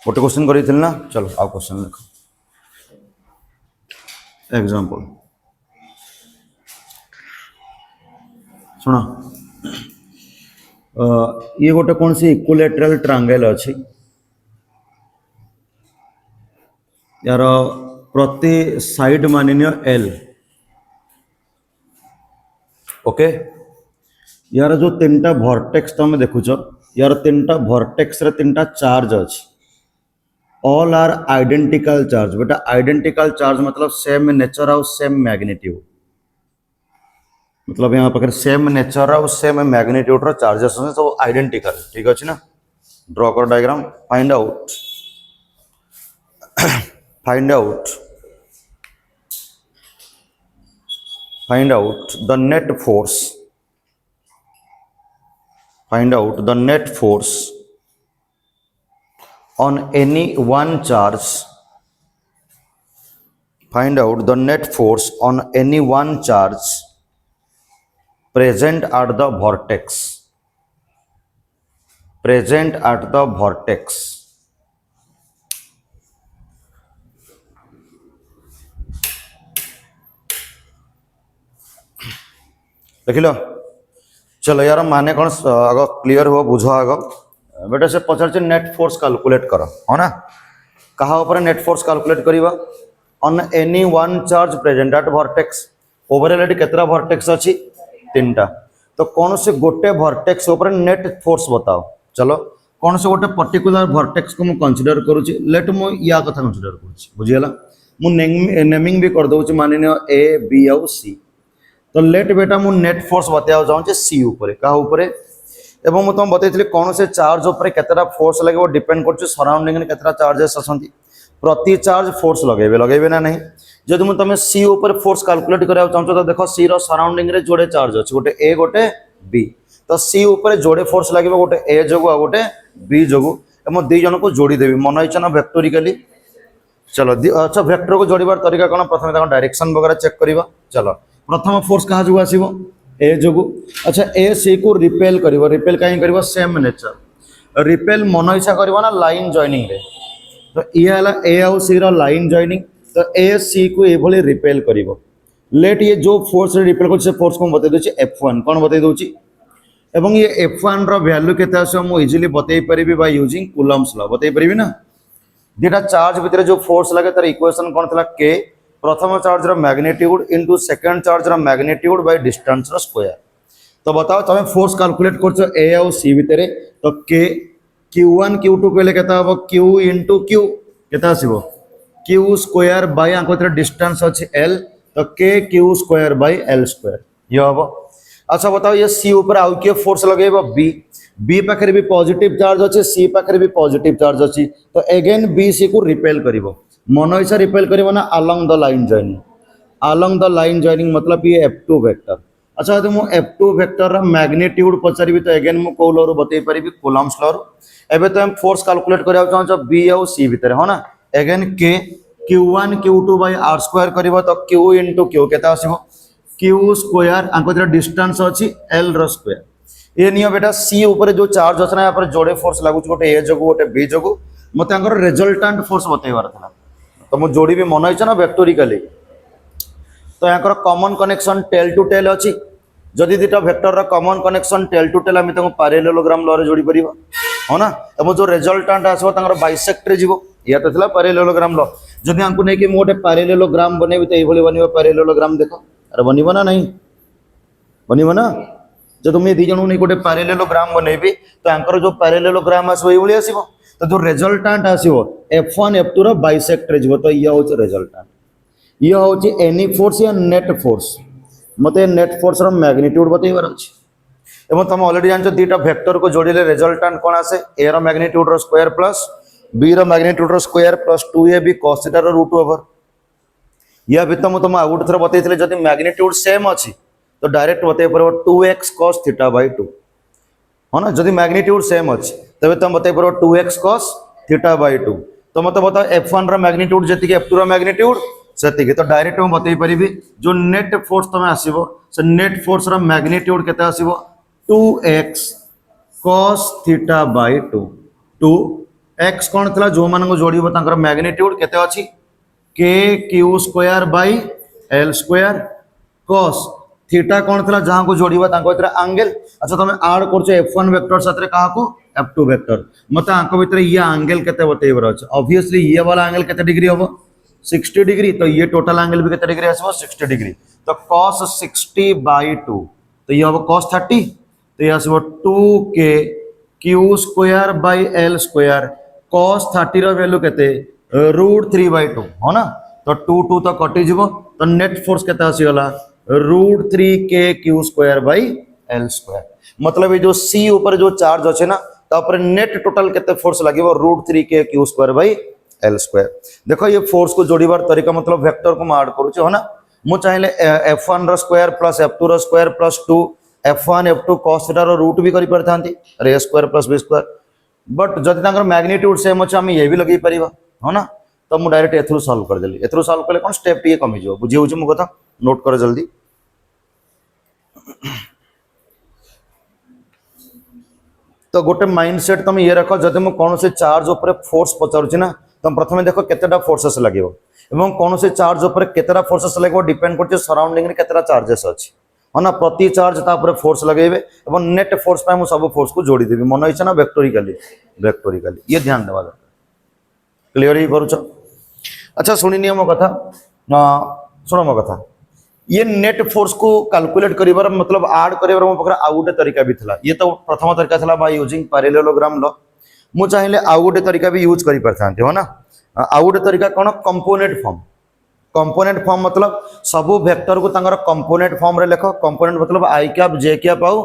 गोटे क्वेश्चन करी ना चलो आउ क्वेश्चन लिख एग्जांपल सुनो ये गोटे कौन सी इक्विलेटरल ट्रायंगल अच्छी यार प्रति साइड मानिनियो एल ओके यार जो तीन टा भर्टेक्स तुम देखुच यार तीन टा भर्टेक्स रे तीन टा चार्ज अच्छी ऑल आर आइडेंटिकल चार्ज बेटा आइडेंटिकल चार्ज मतलब सेम नेचर और सेम मैग्नीट्यूड मतलब यहाँ पाखे सेम नेचर और सेम मैग्नीट्यूड चार्जेस सब आइडेंटिकल ठीक अच्छे ना ड्रॉ कर diagram find out find out the net force find out the net force on any one charge find out the net force on any one charge present at the vortex देख लो चलो यार माने कौन आग clear हो बुझ आग बेटा से पचार नेट फोर्स कैलकुलेट कर हाँ ना कहा ऊपर नेट फोर्स कैलकुलेट करवा on any one charge present at vertex overall एटी केतरा वर्टेक्स अच्छी तीन टा तो कौन से गोटे वर्टेक्स ऊपर नेट फोर्स बताओ चलो कौन से गोटे पर्टिकुलर वर्टेक्स को मुझे कंसीडर करुच्ची लेट मु या कथा कंसीडर करुच्ची बुझीगला मु नेमिंग भी कर दउची मानिनियो ए बी और सी तो लेट बेटा मु नेट फोर्स बताया चाहूँ सी उपरे क्या उपरे एवं मुझे तुम बताई कौन से चार्ज उपरे केतरा फोर्स लगे डिपेंड कर सराउंडिंग में केतरा चार्जेस आसती प्रति चार्ज फोर्स लगेबे ना नहीं जब मुझे तुम सी उपर फोर्स कैलकुलेट करा चाहूँ तो देख सी रो सराउंडिंग रे जोड़े चार्ज अच्छे गोटे ए गोटे बी तो सी उपर जोड़े फोर्स लगे गोटे ए जोगु आ गोटे बी जोगु एवं दी जन को जोड़ी देवी मन इच्छा ना वेक्टोरिकली चलो अच्छा वेक्टर को जोड़बार तरीका कौन प्रथम डायरेक्शन वगैरह चेक करवा चलो प्रथम फोर्स क्या जो आसो ए जोगु अच्छा ए सी को रिपेल कहीं कर सेम नेचर रिपेल मन इच्छा करना लाइन जॉइनिंग रे तो ये ए आउ सी रो लाइन जॉइनिंग तो ए सी को ये रिपेल कर लेट ये जो फोर्स रिपेल कर फोर्स को बता दूसरी F1 कौन बता दूसरी एवं ये F1 रो वैल्यू केते आसो मु इजीली बतई परिबी बाय यूजिंग कूलम्स लॉ बतई परिबी ना जेटा चार्ज भितर जो फोर्स लगे तार इक्वेशन कौन था के प्रथम चार्ज रो मैग्नीट्यूड इनटू सेकंड चार्ज रो मैग्नीट्यूड बाय डिस्टेंस रो स्क्वायर तो बताओ तुम फोर्स कैलकुलेट करछो ए और सी भितर तो के Q1 Q2 कहले केता हो Q इनटू Q केता आसीबो Q स्क्वायर बाय आंको डिस्टेंस अछि L तो K Q square by L square ये हम अच्छा बताओ ये सी ऊपर आउ किए फोर्स लगेबो बी पाखे भी पॉजिटिव चार्ज अच्छे सी पाखे भी पॉजिटिव चार्ज अच्छी तो अगेन बी सी को रिपेल करिवो मन इच्छा रिपेल करिवो ना अलोंग द लाइन जॉइनिंग मतलब ये F2 वेक्टर अच्छा यदि मुझे F2 वेक्टर मैग्नीट्यूड पचारि तो अगेन मुझे कौ लॉ बतई पारि कूलम्स लॉ एबे तो हम फोर्स कैलकुलेट करिया चाहछो बी और सी भितर हाँ ना अगेन के Q1 Q2 by R square करिवो तो Q इनटू Q केता आसीबो Q स्क्वायर आंको डिस्टेंस अच्छी L रो स्क्वायर ये नियो बेटा सी ऊपर जो चार्ज अच्छे ना यहाँ पर जोड़े फोर्स लगुच गोटे ए जोगु गोटे बी जोगु मत रिजल्टांट फोर्स बतईबार था तो मुझे जोड़ी भी मन इच्छा ना वेक्टोरिकली तो यहाँ common connection tail to tail अच्छी जदि दुटा vector common connection tail to tail आम पैरेललोग्राम लॉ रे जोड़ी परिबा हाँ ना एवं जो रिजल्टांट आसो बाइसेक्ट रे जीवो या तो थिला पैरेललोग्राम लॉ जदि आंकु नै कि मोटे पैरेललोग्राम बनेबी तो एभली बनिबो पैरेललोग्राम देखो अरे बनिबो ना नहीं बनिबो ना जो तुम दी जन नहीं गोटे पैरेललोग्राम बनेबी तो आंकर जो पैरेललोग्राम आसो ये भली आसीबो तो जो रिजल्टांट आसीबो F1 F2 रो बाइसेक्ट रे जीवो तो ये होचे रिजल्टांट ये होची एनी फोर्स या नेट फोर्स मते नेट फोर्स रो मैग्नीट्यूड बतईबार अछि एवं तुम ऑलरेडी जानछो दीटा वेक्टर को जोड़िले रिजल्टांट कोन आसे ए रो मैग्नीट्यूड रो स्क्वायर प्लस बी रो मैग्नीट्यूड रो square plus 2ab cos theta रो रूट ओवर या भी तुम आउट थर बतईथिले जदि मैग्नीट्यूड सेम अछि तो डायरेक्ट बतई परबो 2x cos थीटा बाय 2 हाँ ना जदि मैग्नीट्यूड सेम अच्छी तबे तुम बतई परबो 2x cos थीटा बाय 2 तो मत बताओ F1 रो मैग्नीट्यूड जति F2 रो मैग्नीट्यूड सेति तो डायरेक्ट हम बतई परिबी जो नेट फोर्स तुम आसीबो से नेट फोर्स रो मैग्नीट्यूड केते आसीबो 2x cos theta by 2 x कौन था जो मान जोड़ तांकर मैग्नीट्यूड केते अछि के Q square by L square cos theta कौन था जहां को जोड़िबा तांको भितर एंगल। अच्छा तुम ऐड करछ f1 वेक्टर साथ रे कहा को f2 वेक्टर मते आंको भितर ये एंगल केते बतेइबर अछि ऑब्वियसली ये वाला एंगल केते डिग्री होबो 60 डिग्री तो ये टोटल एंगल भी केते डिग्री आसबो 60 डिग्री तो cos 60 बाई 2 तो ये होबो cos 30 तो ये आसबो 2k q square by l square cos 30 रो वैल्यू केते √3/2 हो ना तो 2 2 तो कटि जिवो तो नेट फोर्स केते आसीगला √3k q square by l square मतलब ये जो c ऊपर जो चार्ज अच्छे ना तापर नेट टोटल केते फोर्स लागिवो √3k q square by l square. देखो ये फोर्स को जोड़ीबार तरीका मतलब वेक्टर को मैं ऐड करूची हो ना मु चाहिले f1 रो स्क्वायर प्लस f2 रो square plus 2 f1 f2 cos theta रो रूट भी करि परथांती a square plus b square but जदि तांकर मैग्नीट्यूड सेम अछि हम ये भी लगै परिबा हो ना तो मु डायरेक्ट एथरु सॉल्व कर देली एथरु सॉल्व करले कोन स्टेप टी कमी जो बुझी होछ मु कथा नोट कर जल्दी। तो गोटे माइंडसेट तुम ये रख जदि मु कौन से चार्ज ऊपर फोर्स पचारुछि ना तुम प्रथमे देखो केतेटा फोर्सेस लागिवो एवं कौन से चार्ज ऊपर केतेटा फोर्सेस लागिवो डिपेंड करछ सराउंडिंग रे केतेटा चार्जेस अछि हो ना प्रति चार्ज ता ऊपर फोर्स लगेबे एवं नेट फोर्स पे मु सब फोर्स को जोड़ी देबी मन इच्छा ना वेक्टोरिकली ये ध्यान देबा क्लियर ही करूछ। अच्छा सुनी नियम कथा सुनो मो कथा ये नेट फोर्स को कैलकुलेट करिवार मतलब ऐड करिवार मो पकरा आ गोटे तरीका भी थिला ये तो प्रथम तरीका थिला बाय यूजिंग पैरेललोग्राम लॉ मु चाहिले आ गोटे तरीका भी यूज करि परथांते हो ना आ गोटे तरीका कोन कंपोनेंट फॉर्म मतलब सब वेक्टर को तांगर कंपोनेंट फॉर्म रे लेखो कंपोनेंट मतलब i कैप j कैप आउ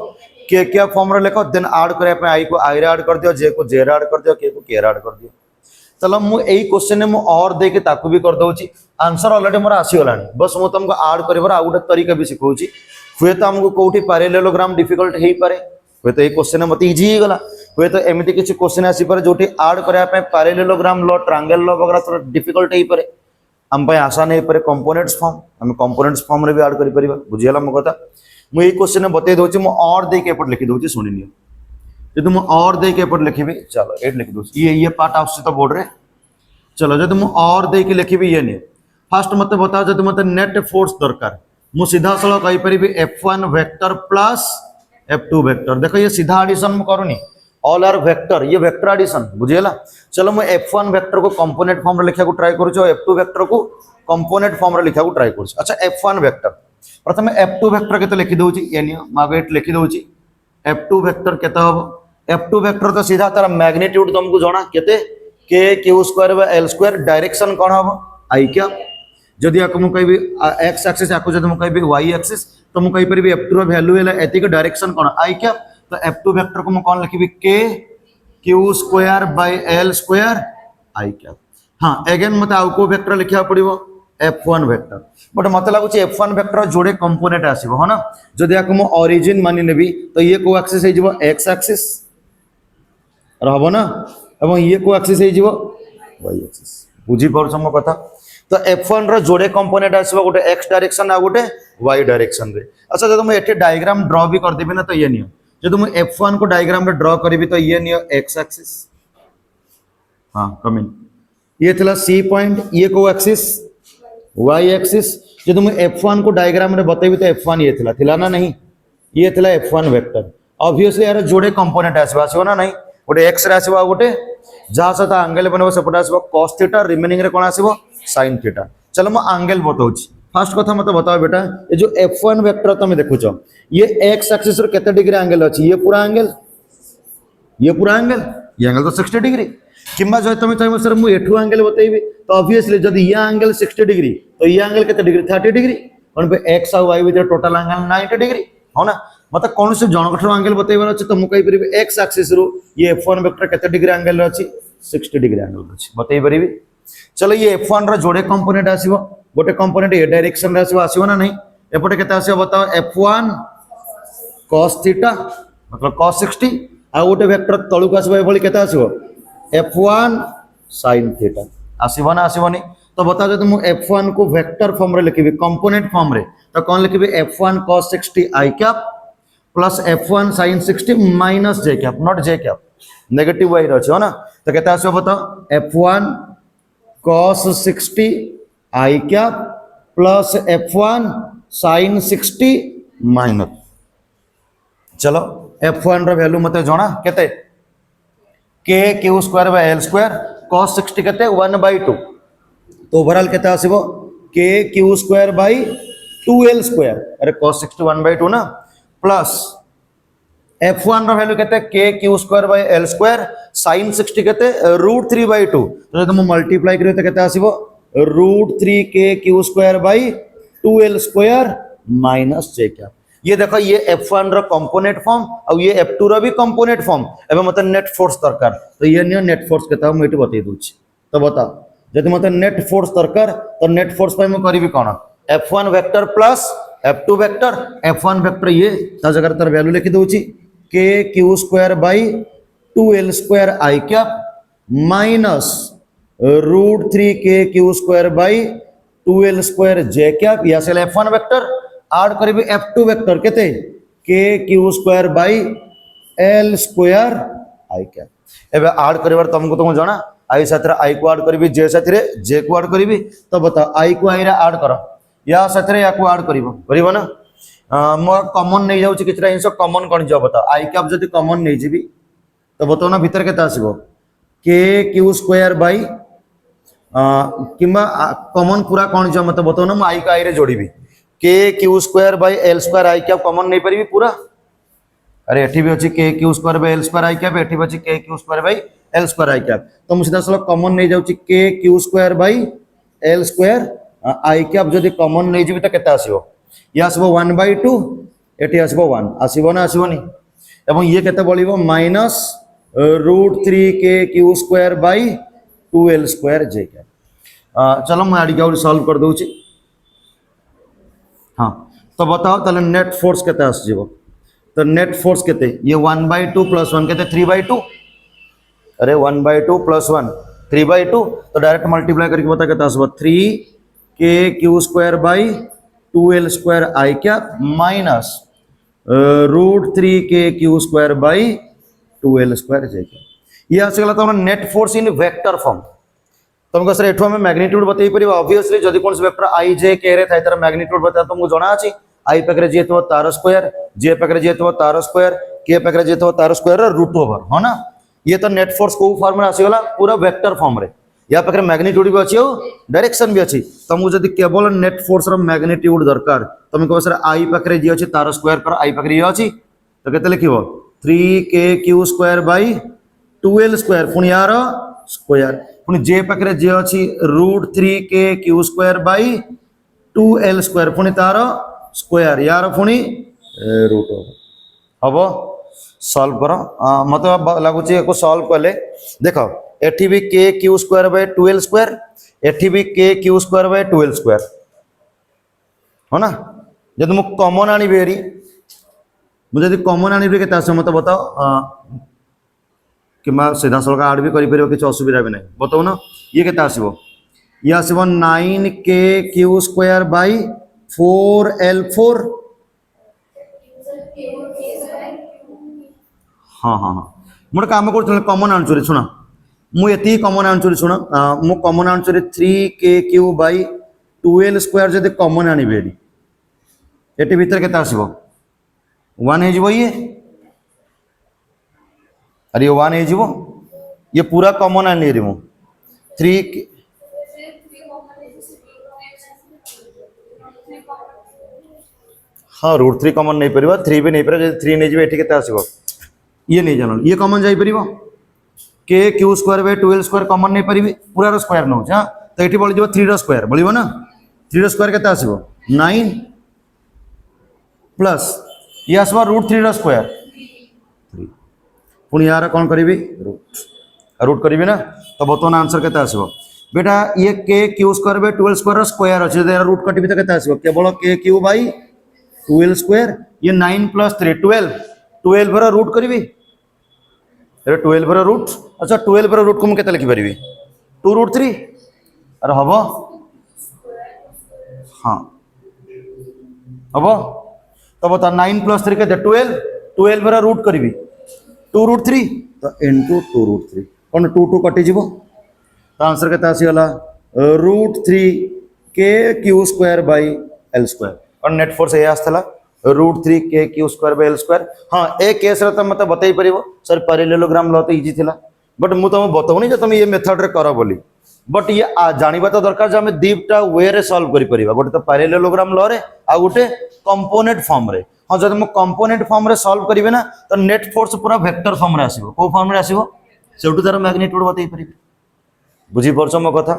k कैप फॉर्म रे लेखो देन ऐड करे पे i को i रे ऐड कर दियो j को j रे ऐड कर दियो k को k रे ऐड कर दियो। चलो मु एई क्वेश्चन में मु और दे के ताकू भी कर दउची आंसर ऑलरेडी मोर आसी गलानी बस मु तुमको ऐड करबार आ गोटे तरीका भी सिखौची हुए तो हमको कोठी पैरेललोग्राम डिफिकल्ट हेई पारे हुए तो ए क्वेश्चन मते इजी ही गला हुए तो एमिति किछि क्वेश्चन आसी पारे जोठी ऐड करया पे पैरेललोग्राम लॉ ट्रायंगल लॉ वगैरह थोड़ा डिफिकल्ट हेई पारे हम पे आसान हेई पारे कंपोनेंट्स फॉर्म हम कंपोनेंट्स फॉर्म रे भी ऐड करि परिबा बुझियला मो कथा मु एई क्वेश्चन में बतै दउची मु और दे के एपट लिखि दउची सुनि नियो जदि मु और दे के एपट लिखिबी चलो एट लिखि दउची ये पार्ट आउसी तो बोर्ड रे चलो जब तुम और दे के लिखी ये नहीं फास्ट मत बताओ जब मत नेट फोर्स दरकार मु सीधा सळ कहि परिबी f1 vector plus f2 vector देखो ये सीधा एडिशन म करूनी ऑल आर वेक्टर ये वेक्टर एडिशन बुझियला। चलो मैं f1 वेक्टर को कंपोनेंट फॉर्म रे लिखा को ट्राई करूछ f2 वेक्टर को कंपोनेंट फॉर्म रे लिखा को ट्राई करूछ। अच्छा f1 वेक्टर प्रथमे f2 वेक्टर केते लिखि दउची ये नियो मागेट लिखि दउची f2 वेक्टर केते हबो f2 वेक्टर तो सीधा तार मैग्नीट्यूड तुमको जणा केते k q square by l square direction कोन हबो i कैप जदि आको मु कहबी x एक्सिस आको जदि मु कहबी y एक्सिस तो मु कहि परबी f2 रो वैल्यू हैला एतिक डायरेक्शन कोन i कैप तो f2 वेक्टर को मु कोन लिखबी k q square by l square i cap. हां अगेन मते आउ को वेक्टर लिखिया पड़िबो f1 वेक्टर बट मते लागु छी f1 वेक्टर जोड़े कंपोनेंट आसीबो हो ना जदि आको मु ओरिजिन मानि नेबी तो ये को एक्सिस हे जिवो x एक्सिस रहबो ना एवं ये को एक्सिस हे जिवो y एक्सिस बुझी परछ मो कथा तो f1 रो जोड़े कंपोनेंट आसीबो गोटे x डायरेक्शन आ गोटे y डायरेक्शन रे। अच्छा जब मैं एठी डायग्राम ड्रा भी कर देबी ना तो ये नियो जब मैं f1 को डायग्राम रे ड्रा करबी तो ये नियो x एक्सिस हां कमिंग ये थला c पॉइंट ये को एक्सिस y एक्सिस जब मैं f1 को डायग्राम रे बतेबी तो f1 ये थला ना नहीं ये थला f1 वेक्टर ऑब्वियसली यार जोड़े कंपोनेंट आसीबो ना नहीं गोटे x रे आसीबो गोटे जहाँ सहित एंगल बनब सेपटे आसो कॉस थीटा रिमेनिंग रे कौन आसो साइन थीटा। चलो मैं एंगल बताऊँ फास्ट कथा मत बताओ बेटा ये जो f1 वेक्टर तुम देखुच ये x एक्सिस रे केते डिग्री एंगल अछि ये पूरा एंगल तो 60 डिग्री किंबा जो तुम चाहिए सर मुझे एठू एंगल बतेबी तो ऑब्वियसली जब ये एंगल 60 डिग्री तो ये एंगल केते डिग्री 30 डिग्री कौन पे x और y भीतर टोटल एंगल 90 डिग्री हो ना मतलब कौन से जनकठर एंगल बतेबार अछि तो मु कहि परिबे x एक्सिस रो ये f1 वेक्टर केते डिग्री एंगल अछि 60 डिग्री एंगल अछि बतेइ परिबे। चलो ये f1 रो जोड़े कंपोनेंट आसीबो गोटे कंपोनेंट ए डायरेक्शन रे आसीबो ना नहीं एपटे केते आसीबो बताओ f1 cos थीटा मतलब cos 60 आ गोटे वेक्टर तळुक आसीबो ए भली केते आसीबो f1 sin थीटा आसीबो ना आसीबोनी तो बताओ जब मु f1 को वेक्टर फॉर्म रे लिखिबी कंपोनेंट फॉर्म रे तो कौन लिखिबी f1 cos 60 i cap plus f1 sin 60 minus j cap not j cap negative Y अच्छे हो ना तो केते आसो बताओ f1 cos 60 i cap plus f1 sin 60 minus चलो f1 रो वैल्यू मते जणा केते k q square by l square cos 60 केते 1/2 तो ओवरऑल केते आसीबो k q square by 2l square अरे cos 60 1/2 ना प्लस f1 रो वैल्यू केते k q square by l square sin 60 केते √3/2 तो जब मल्टीप्लाई करियो तो केते आसीबो √3 k q square by 2l square minus j cap ये देखो ये f1 रो कंपोनेंट फॉर्म और ये f2 रो भी कंपोनेंट फॉर्म एबे मते नेट फोर्स दरकार तो ये नियो नेट फोर्स केता हम एटी बतै दूची तो बता जदि मते नेट फोर्स दरकार तो नेट फोर्स पय म करिवि कोन f1 vector plus f2 vector f1 vector ये ता जगह तर वैल्यू लिखि दूची k q square by 2l square i cap minus √3 k q square by 2l square j cap या से f1 वेक्टर आड करिबि f2 वेक्टर केते k q square by l square i cap एबे आड करिवार तुमको तुम जाना i साथरे i को आड करिबि j साथरे j को आड करिबि तो बताओ i को i रे आड करो या साथरे या को आड करिबो ना मोर कॉमन नहीं जाउची किछरा इंस कॉमन कोन जो बताओ i कैप जदी कॉमन नहीं जीबी तो बताओ ना भीतर केता आसीबो k q square bye keema common पूरा कोन जो मत बताओ ना म i को i रे जोड़ीबी k q square by l square i cap common नहीं परिबी पूरा अरे एठी भी अछि k q square by l square i cap एठी भी अछि k q square by l square i cap तो मु सीधा सलग कॉमन नहीं जाउची k q square by l square i cap जदी कॉमन नहीं जीबी तो केता आसीबो या आसीबो 1/2 एठी आसीबो 1 आसीबो ना आसीबोनी एवं ये केते बळिबो minus √3 k q square by 2l square j cap चलो मैं आडी के सॉल्व कर दोउची हाँ तो बताओ ताले नेट फोर्स केते आस जीवो तो नेट फोर्स केते ये 1/2 प्लस 1 केते 3/2 अरे 1/2 प्लस 1 3/2 तो डायरेक्ट मल्टीप्लाई करके बता केते आसबो 3 k q square by 2l square i cap minus √3 k q square by 2l square j cap ये आसे गला तो net force in vector form तुमको सर एठो में मैग्नीट्यूड बतई परिबा ऑब्वियसली जदी कोन से वेक्टर i j k रे थाय तर मैग्नीट्यूड बता तुमको जणा अछि i पकरे जे तो तार स्क्वायर j पकरे जे तो तार स्क्वायर k पकरे जे तो तार स्क्वायर रूट ओवर हो ना ये तो नेट फोर्स को फॉर्म में आसी गला पूरा वेक्टर फॉर्म रे या पकरे मैग्नीट्यूड भी अछि डायरेक्शन भी अछि तुमको जदी केवल नेट फोर्स रो मैग्नीट्यूड दरकार तुम को सर i पकरे जे अछि तार स्क्वायर कर i पकरे ये अछि तो केते लिखिबो 3 k q square by 2l square पुनी यार स्क्वायर पुनी जे पकरे जे अछि √3 k q square by 2l square पुनी तार स्क्वायर यार पुनी रूट ओवर हबो सॉल्व करो मते लागु छी एको सॉल्व करले देखो एठी भी k q square by 2l square एठी भी k q square by 2l square हो ना जब मु कॉमन आनी बेरी मुझे यदि कॉमन आनी बेरी केता मते बताओ कि मैं सीधा सलगा आड भी करि परियो किछ असुविधा भी नहीं बताओ ना ये केता आसीबो ये आसीबो 9 k q square bye 4l4 हाँ हाँ हाँ मोर काम कर कॉमन आंसर सुना मु एती कॉमन आंसर सुना मु common answer 3 k q by 2l square जदि कॉमन आनी बेरी एटी भीतर केता आसीबो 1 हे जीवो ये अरे 1 हे जीवो ये पूरा कॉमन आनी रे मु 3 हाँ √3 कॉमन नहीं परिबा 3 भी नहीं परिबा जदि 3 नहीं जीवो एटी केता आसीबो ये नहीं जानो ये कॉमन जाई परिबो k q square by 2l square common नहीं परिबी पूरा रो स्क्वायर नौ हां तो एटी बळि जीवो 3 रो स्क्वायर बळिबो ना 3 रो स्क्वायर केता आसीबो 9 प्लस ये आसबा √3 रो स्क्वायर 3 पुनी यार कोन करिबी रूट करिबी ना तो बतन आंसर केता आसीबो बेटा ये k q square by 2l square रो स्क्वायर अछि जे रूट कटिबी तो केता आसीबो केवल k q by 2l square ये 9 प्लस 3 12 भरा रूट करिबी अरे 12 भरा रूट अच्छा 12 भरा रूट को हम केता लिखि परिबी 2√3 अरे हबो हाँ हबो तो बता 9 प्लस 3 के 12 भरा रूट करिबी 2√3 तो इनटू 2√3 कौन 2 कटिज तो आंसर के आसीगला √3 KQ² बाई L² और नेट फोर्स ये आसला √3 KQ² बाई L²। हाँ ए केस रे तो मत बतई परिबो सर पैरेललोग्राम लॉ तो इजी थिला बट मु तुम बताऊनी जे तुम ये मेथड रे कर बोली बट ये जानिबा तो दरकार जे हम दीपटा वे रे सॉल्व करि परिबा गोटे तो पैरेललोग्राम लॉ रे आ गोटे कंपोनेंट फॉर्म रे। हाँ जब मु कंपोनेंट फॉर्म रे सॉल्व करिवे ना तो नेट फोर्स पूरा वेक्टर फॉर्म रे आसीबो को फॉर्म रे आसीबो सेउटु तार मैग्नीट्यूड बतई परिबे बुझी परछ मो कथा।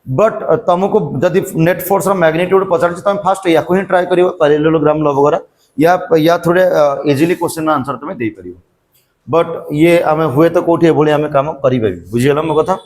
बट तुमको जदि नेट फोर्स रो मैग्नीट्यूड पचार तुम फास्ट या ही ट्राई करिवो पैरेललोग्राम लॉ वगैरह या थोड़े इजीली क्वेश्चन आंसर तुम दे परिवो बट ये आम हुए तो कौटी एभली आम काम करें बुझीगल मो कथा।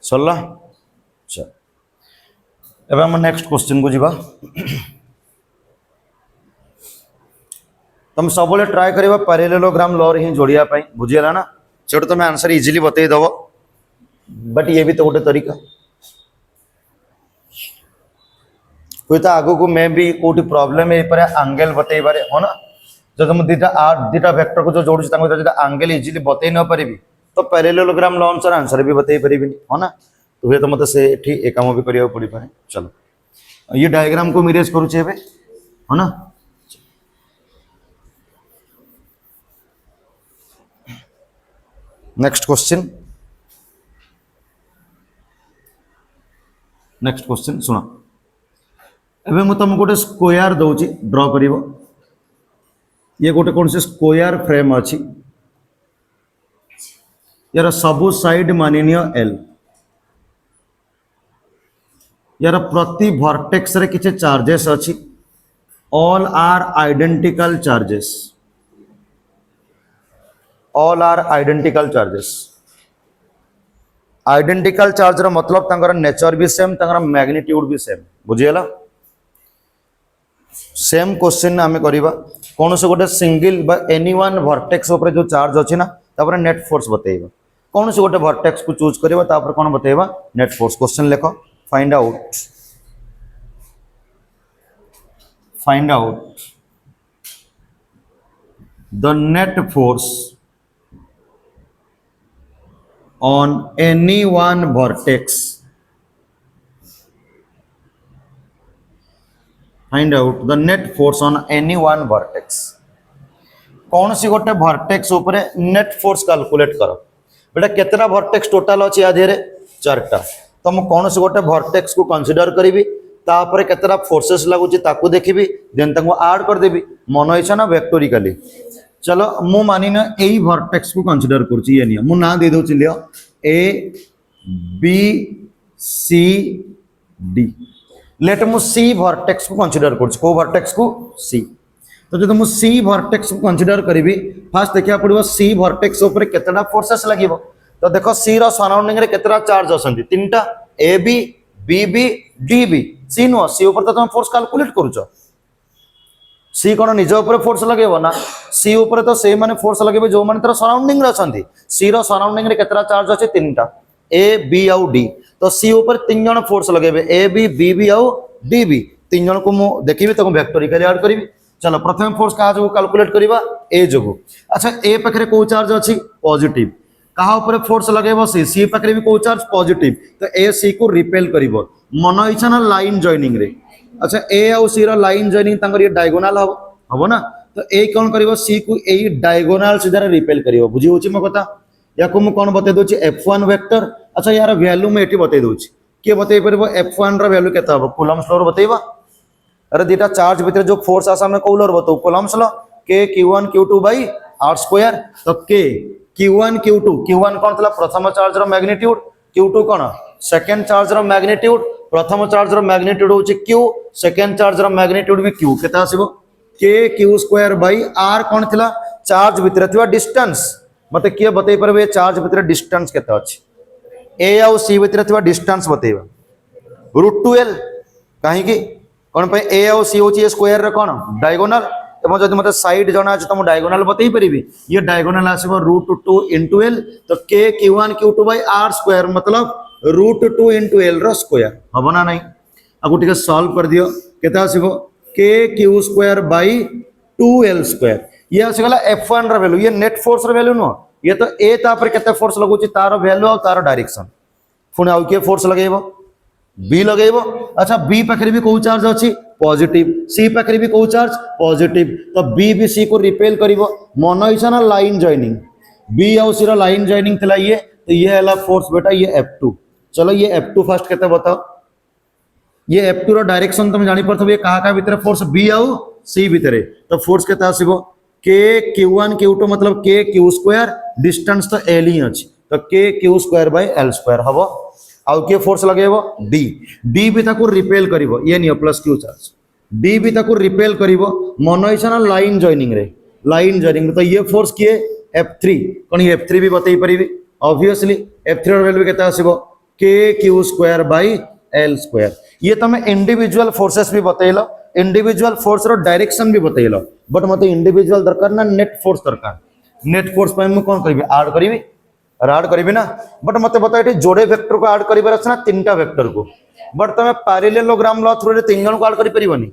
सरला अच्छा एबे हम नेक्स्ट क्वेश्चन को जीवा। तुम सब ट्राए कर पैरेललोग्राम लॉ रे ही जोड़िया बुझीगला ना से तुम आंसर इजिली बतई दब बट ये भी तो गोटे तरीका हुए तो आगो को मैं भी कोटी प्रॉब्लम एंगल बतई बारे हो ना जब तुम दीटा वेक्टर को जो जोड़ू एंगल इजिली बतई न पारि तो पैरेललोग्राम लॉ अनुसार आंसर भी बतई पारि हो ना तो हुए तो मत से ए काम भी करिया पड़ी पारे। चलो ये डायग्राम को इरेज करुचे हो ना। नेक्स्ट क्वेश्चन सुना एबे मु तुमको गोटे स्क्वायर दउची ड्रॉ करिवो ये गोटे कौन से स्क्वायर फ्रेम अच्छी यार सबु साइड मानिनिय L यार प्रति वर्टेक्स रे किछि चार्जेस अच्छी all are identical charges all are identical charges identical charge रो मतलब तांकर नेचर भी सेम तांकर मैग्नीट्यूड भी सेम बुझीगला। सेम क्वेश्चन आम करवा कौन से गोटे सिंगल बा एनी वन वर्टेक्स ऊपर जो चार्ज अच्छी ना तापर नेट फोर्स बतेगा कौन से गोटे वर्टेक्स को चूज करवा तापर कौन बतेगा नेट फोर्स। क्वेश्चन लिख find out the net force on any one vertex find out the net force on any one vertex कौन सी गोटे वर्टेक्स ऊपर नेट फोर्स कैलकुलेट करो बेटा केतना वर्टेक्स टोटल अछि आ धेरे चारटा तो हम कौन सी गोटे वर्टेक्स को कंसीडर करी तापर केतना फोर्सेस लागुची ताकू देखिबी देन ताको ऐड कर देबी मन इच्छा ना वेक्टोरिकली। चलो मु मानी ना यही वर्टेक्स को कंसीडर करछि ये नियम मु ना दे दउ लियो A B C D let मु C वर्टेक्स को कंसीडर करछि को वर्टेक्स को C तो जब मु C वर्टेक्स को कंसीडर करी फास्ट देखिया पड़िबो C वर्टेक्स ऊपर केतना फोर्सेस लागिबो तो देखो C रो सराउंडिंग रे केतना चार्ज असंती तीनटा A B B B D B C नो C ऊपर तो तुम फोर्स कैलकुलेट करूछो सी कौन निज ऊपर फोर्स लगे ना सी ऊपर तो से माने फोर्स लगे जो माने तर सराउंडिंग रे अछंती सी रो सराउंडिंग रे केतरा चार्ज अछि तीनटा ए बी आउ डी तो सी ऊपर तीन जण फोर्स लगेबे ए बी बी बी आउ डी बी तीन जण को मु देखिबी तो वेक्टोरिकली ऐड करिवि। चलो प्रथम फोर्स कहा जो कैलकुलेट करिवा ए जोगु अच्छा ए पखरे को चार्ज अछि पॉजिटिव कहा ऊपर फोर्स लगेबो सी पखरे भी को चार्ज पॉजिटिव तो ए सी को रिपेल करिवो मन इच्छा ना लाइन जॉइनिंग रे अच्छा ए आउ सी रो लाइन जॉइनिंग तांकर ये डायगोनल हबो ना तो ए कोन करिवो सी को ए डायगोनल सीधा रिपेल करिवो बुझी होची म कथा या को म कोन बते दोची f1 वेक्टर अच्छा यार वैल्यू में एठी बते दोची के बते परबो f1 रो वैल्यू केता हबो कूलम्स लॉ बतेबा अरे दीटा चार्ज भीतर जो फोर्स आसा में कौलर बतो Coulomb's law k q1 q2 bye r² तो k q1 कौन थला प्रथम चार्ज रो मैग्नीट्यूड q2 कौन सेकंड चार्ज रो मैग्नीट्यूड प्रथम चार्ज रो मैग्नीट्यूड होची q सेकंड चार्ज रो मैग्नीट्यूड भी q केता आसीबो के क्यू स्क्वायर बाई आर कौन थिला चार्ज भितर थिबा डिस्टेंस मते किए बतई परबे चार्ज भितर डिस्टेंस केते अछि ए आउ सी भितर थिबा डिस्टेंस बतैबा √2l काहे कि कोन पे ए आउ सी होची स्क्वायर रे कोन डायगोनल एवं जदि मते साइड जणा अछि त मु डायगोनल बतई परिबी ये डायगोनल आसीबो √2 * l तो k q1 q2 by r square मतलब √2 * l रो स्क्वायर हबो ना नहीं आगु टिके सॉल्व कर दियो केते आसीबो k q square by 2l square ये आसीगला f1 रो वैल्यू ये नेट फोर्स रो वैल्यू नो ये तो a तापर केते फोर्स लगुची तार वैल्यू और तार डायरेक्शन पुणे आउ के फोर्स लगेबो b लगेबो अच्छा b पाखरे भी को चार्ज अछि पॉजिटिव c पाखरे भी को चार्ज पॉजिटिव तो b भी c को रिपेल करिवो मोनो ना लाइन जॉइनिंग b और c रो लाइन जॉइनिंग थला ये तो ये हला फोर्स बेटा ये f2 चलो ये f2 फर्स्ट केते बताओ ये f2 रो डायरेक्शन तुम जानि परथबे कहा का भीतर फोर्स b और c भीतर तो फोर्स केते आसीबो k q1 q2 मतलब k q स्क्वायर डिस्टेंस तो l ही अछि तो k q square by l square हबो आउ के फोर्स लगेबो d भी ताको रिपेल करिवो ये neo plus q charge d भी ताको रिपेल करिवो मोनो लाइन जॉइनिंग रे तो ये फोर्स किए f3 कोन ये f3 भी बतई परिबी ऑब्वियसली f3 रो वैल्यू केता आसीबो k q square by l square ये तमे इंडिविजुअल फोर्सेस भी बतैलो इंडिविजुअल फोर्स रो डायरेक्शन भी बतैलो बट मते इंडिविजुअल दरकार ना नेट फोर्स दरकार नेट फोर्स पे हम कोन करबी ऐड करबी ऐड करबी ना बट मते बता एठी जोड़े वेक्टर को ऐड करिबार अछि ना तीनटा वेक्टर को बट तमे पैरेललोग्राम लॉ थ्रू रे तीन जन को ऐड करि परिबनी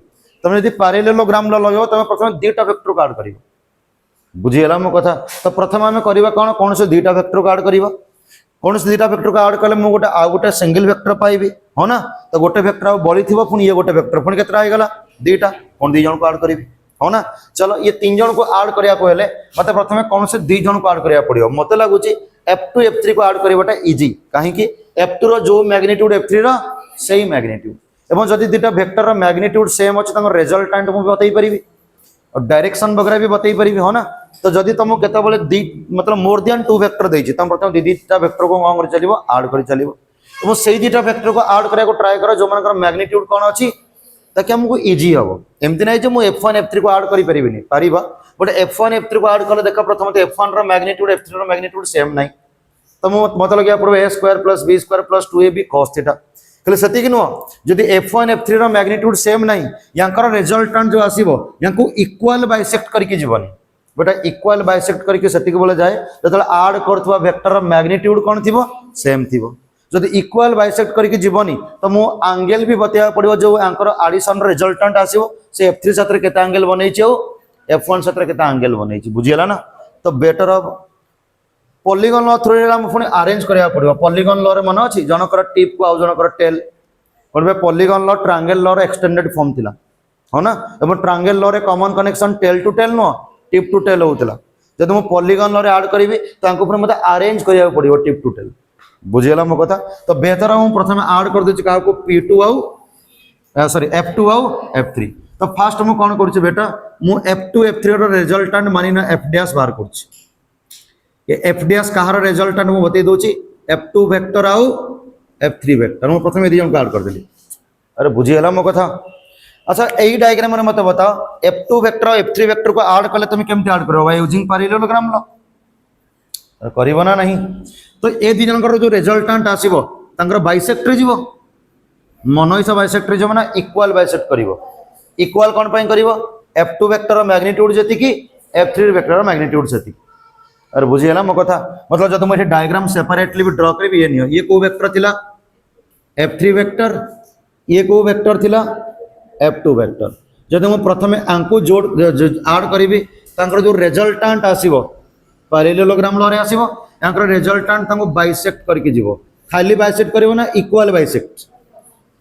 तमे यदि पैरेललोग्राम लॉ लगेबो तमे प्रथम दुटा वेक्टर को ऐड करिवो बुझियला मो कथा तो प्रथम हमें करबा कोन से दुटा वेक्टर को ऐड करिवो कौन से दुटा वेक्टर को ऐड कले मु गोटे आ गोटे सिंगल वेक्टर पाइबी हो ना तो गोटे वेक्टर बड़ी थी पुणी ये गोटे वेक्टर पुणी केतरा हो गला दुटा कौन दी जन को ऐड करी हो ना चलो ये तीन जन को ऐड करिया को हेले मते प्रथमे कौन से दी जन को ऐड करिया पड़ियो मते लागुची f2 f3 को ऐड करबाटा इजी काहे कि f2 रो जो मैग्नीट्यूड f3 रो सेही मैग्नीट्यूड एवं जदि दुटा वेक्टर रो मैग्नीट्यूड सेम अछि तंग रिजल्टेंट मु बतई परिबी और डायरेक्शन वगैरह भी बतई परिबी हो ना तो जदि तुम केते बोले दी मतलब मोर देन 2 वेक्टर देछि तम प्रथम दीटा वेक्टर को कोन कर चलिबो ऐड कर चलिबो तो सेही दीटा वेक्टर को ऐड करिया को ट्राई करो जो मानकर मैग्नीट्यूड कोन अछि ताकि हमको इजी हबो एमति नै जे मु f1 f3 को ऐड करि परिबिनी पारिबा बट f1 f3 को ऐड करले देखा प्रथम तो f1 रो मैग्नीट्यूड f3 रो मैग्नीट्यूड सेम नै तो मतलब क्या पड़ो a square plus b square plus 2ab cos theta कहले सती कि नो जदि f1 f3 रो मैग्नीट्यूड सेम नै यांकर रिजल्टेंट जो आसीबो यांको इक्वल बाइसेक्ट करके जीवनी बेटा इक्वल बाइसेक्ट करके सती के बोले जाए जतले ऐड करथवा वेक्टर रो मैग्नीट्यूड कोन थिबो सेम थिबो जदि इक्वल बाइसेक्ट करके जीवनी तो मु एंगल भी बतया पड़िबो जो यांकर एडिशन रो रिजल्टेंट आसीबो से f3 साथरे केता एंगल बनै छै f1 साथरे केता एंगल बनै छै बुझियला ना तो better of polygon law through रे हम पुणी अरेंज करिया पड़िबो पॉलीगन लॉ रे मन अछि जनकर टिप को आ जनकर टेल कोनबे पॉलीगन लॉ ट्रायंगल लॉ रे एक्सटेंडेड फॉर्म थिला हो ना एवं ट्रायंगल लॉ रे common connection tail to tail no tip to tail होतला जब मु पॉलीगन लॉ रे ऐड करबी तांको पर मते अरेंज करिया पड़िबो टिप टू टेल बुझियला मो कथा तो बेहतर हम प्रथमे ऐड कर देछि का को p2 आउ सॉरी f2 आउ f3 तो फास्ट मु कोन करछि बेटा मु f2 f3 रो रिजल्टेंट मानी ना f डैश बाहर करछि ये f डैश कहार रिजल्टेंट मु बतै दोछि f2 वेक्टर आउ f3 वेक्टर मु प्रथमे दी जन ऐड कर देली अरे बुझियला मो कथा अच्छा एही डायग्राम रे मते बताओ f2 वेक्टर और f3 वेक्टर को ऐड करले तुम केमते ऐड करबो बाय यूजिंग पैरेललोग्राम लॉ करिवो ना नहीं तो ए दी जनकर जो रिजल्टेंट आसीबो तांकर बाइसेक्टर जीवो मोनोइसा बाइसेक्टर जो माने इक्वल बाइसेक्ट करिवो इक्वल कोन पय करिवो f2 वेक्टर मैग्नीट्यूड जति की f3 वेक्टर मैग्नीट्यूड जति अरे बुझियला मो कथा मतलब जब तुम एठी डायग्राम सेपरेटली भी ड्रा करबी ये नियो ये को वेक्टर थिला f3 वेक्टर ये को वेक्टर थिला f2 वेक्टर जब तुम प्रथमे आंको जोड़ ऐड करबी तांकर जो रिजल्टेंट आसीबो पैरेललोग्राम लॉ रे आसीबो यांकर रिजल्टेंट तांको बाइसेक्ट करके जीवो खाली बाइसेक्ट करिवो ना इक्वल बाइसेक्ट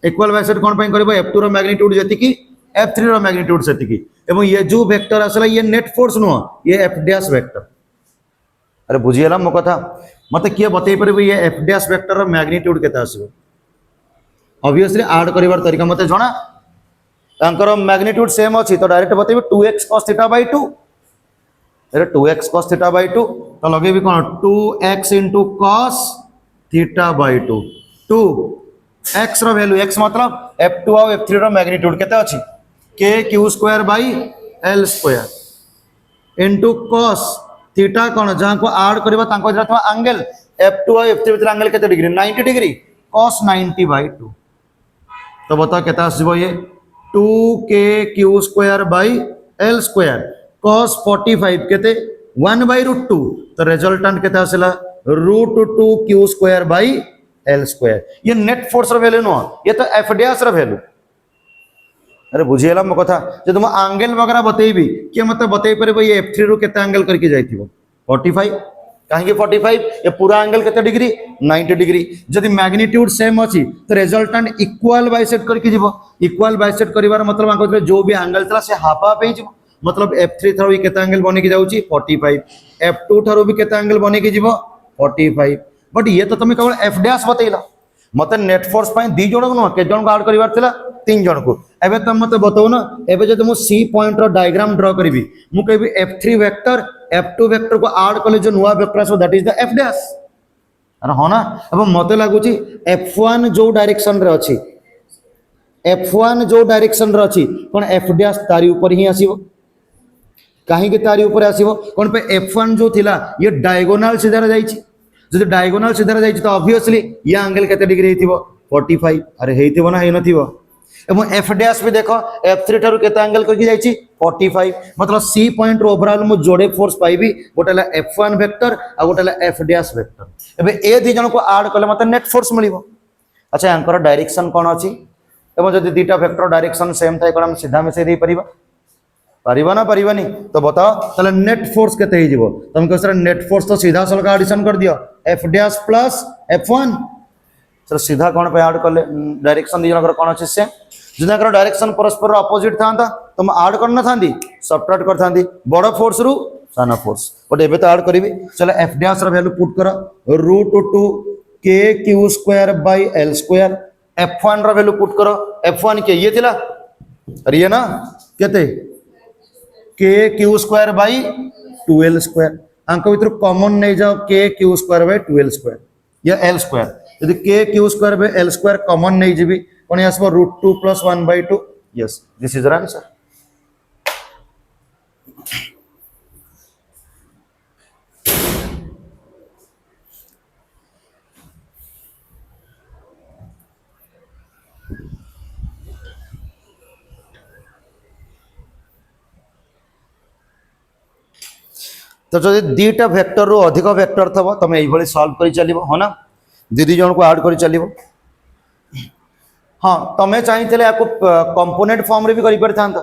कोन पय करिवो f2 रो मैग्नीट्यूड जति की f3 रो मैग्नीट्यूड जति की एवं ये जो वेक्टर आसला ये नेट फोर्स नो ये f डैश वेक्टर अरे बुझियला मो कथा मते किए बतई परबे ये f डैश वेक्टर रो मैग्नीट्यूड केता आसीबो ऑब्वियसली ऐड करिवार तरीका मते जणा तांकर मैग्नीट्यूड सेम अछि तो डायरेक्ट बतैबे 2x cos थीटा बाय 2 अरे 2x cos थीटा बाय 2 तो लगेबी कोन 2x cos theta by 2 2x रो वैल्यू x मतलब f2 और f3 रो मैग्नीट्यूड केते अछि k q square by L square into cos theta कौन जहां को ऐड करबा तांको जरा एंगल F2 और F3 भीतर एंगल केते डिग्री 90 डिग्री cos 90/2 तो बताओ केता आसीबो ये 2k square by l square cos 45 केते 1/√2 तो रिजल्टेंट केता आसला √2q square by l square ये नेट फोर्स र वैल्यू नो ये तो एफ डैश र वैल्यू अरे बुझिएला मो कथा जे तुम एंगल वगैरह बतेबी के मते बतई परबो ये F3 रो केते एंगल करके जाइथिबो 45 कहीं 45 ये पूरा एंगल केते डिग्री 90 डिग्री जदि मैग्नीट्यूड सेम अछि तो रिजल्टेंट इक्वल बाइसेट करके जीवो इक्वल बाइसेट करिवार मतलब आको जो भी एंगल तला से हाफ हाफ हे जीवो मतलब F3 थारो केते एंगल बने के जाउची 45 F2 थारो भी केते एंगल बने के जीवो 45 बट ये तो तुम केवल एफ डैश बतैला मते नेट फोर्स पाई दी जण को के जण को ऐड करिवार थिला तीन जण को एबे तुम मते बताओ ना एबे जदि मु सी पॉइंट रो डायग्राम ड्रा करबी मु कहबी F3 वेक्टर F2 वेक्टर को ऐड कले जो नुवा वेक्टर आसो that is the F dash अरे हो ना अब मते लागुची F1 जो डायरेक्शन रे अछि F1 जो डायरेक्शन रे अछि कोन एफ डैश तारी ऊपर ही आसीबो काहे के तारी ऊपर आसीबो कोन पे F1 जो थिला ये डायगोनल सीधा रे जाईची जदि डायगोनल सीधा रे जाईची तो ऑब्वियसली ये एंगल केते डिग्री हेतिबो 45 अरे हेतिबो ना हे नथिबो एवं एफ डैश भी देखो F3 ठारू केते एंगल करके जाईची 45 मतलब सी पॉइंट रो ओवरऑल मु जोड़े फोर्स पाइबी गोटेला F1 वेक्टर आ गोटेला एफ डैश वेक्टर एबे ए दी जण को ऐड करले मते नेट फोर्स मिलिबो अच्छा एंकर डायरेक्शन कोन अछि एवं जदि दीटा वेक्टर डायरेक्शन सेम थाय कोन हम सीधा में से दे परिबा परिबा ना परिबानी तो बताओ तले नेट फोर्स केते ही जीवो तुम कहसरा नेट फोर्स तो सीधा सल का एडिशन कर दियो F dash plus F1 sir सीधा कोन पे ऐड करले डायरेक्शन दी जणकर कोन अछि से जदि डायरेक्शन परस्पर अपोजिट था तुम ऐड कर ना थांदी सबट्रैक्ट कर थांदी बड़ फोर्स रु साना फोर्स बट एबे तो ऐड करबी चलो एफ डैश र वैल्यू पुट करो √2k square by l square F1 र वैल्यू पुट करो F1 के ये थिला अरे ये ना केते k square by 2l square अंक भीतर कॉमन नहीं जाओ k square by 2l square या l स्क्वायर यदि k square by l square common नहीं जीबी कोन आसबो √2 + 1/2 यस दिस इज आंसर तो जदि दीटा वेक्टर रो अधिक वेक्टर थबो तमे एई भली सॉल्व करि चलिबो हो ना दीदी जण को ऐड करि चलिबो हाँ तमें चाहिए या कंपोनेंट फॉर्म रे भी करि परथांता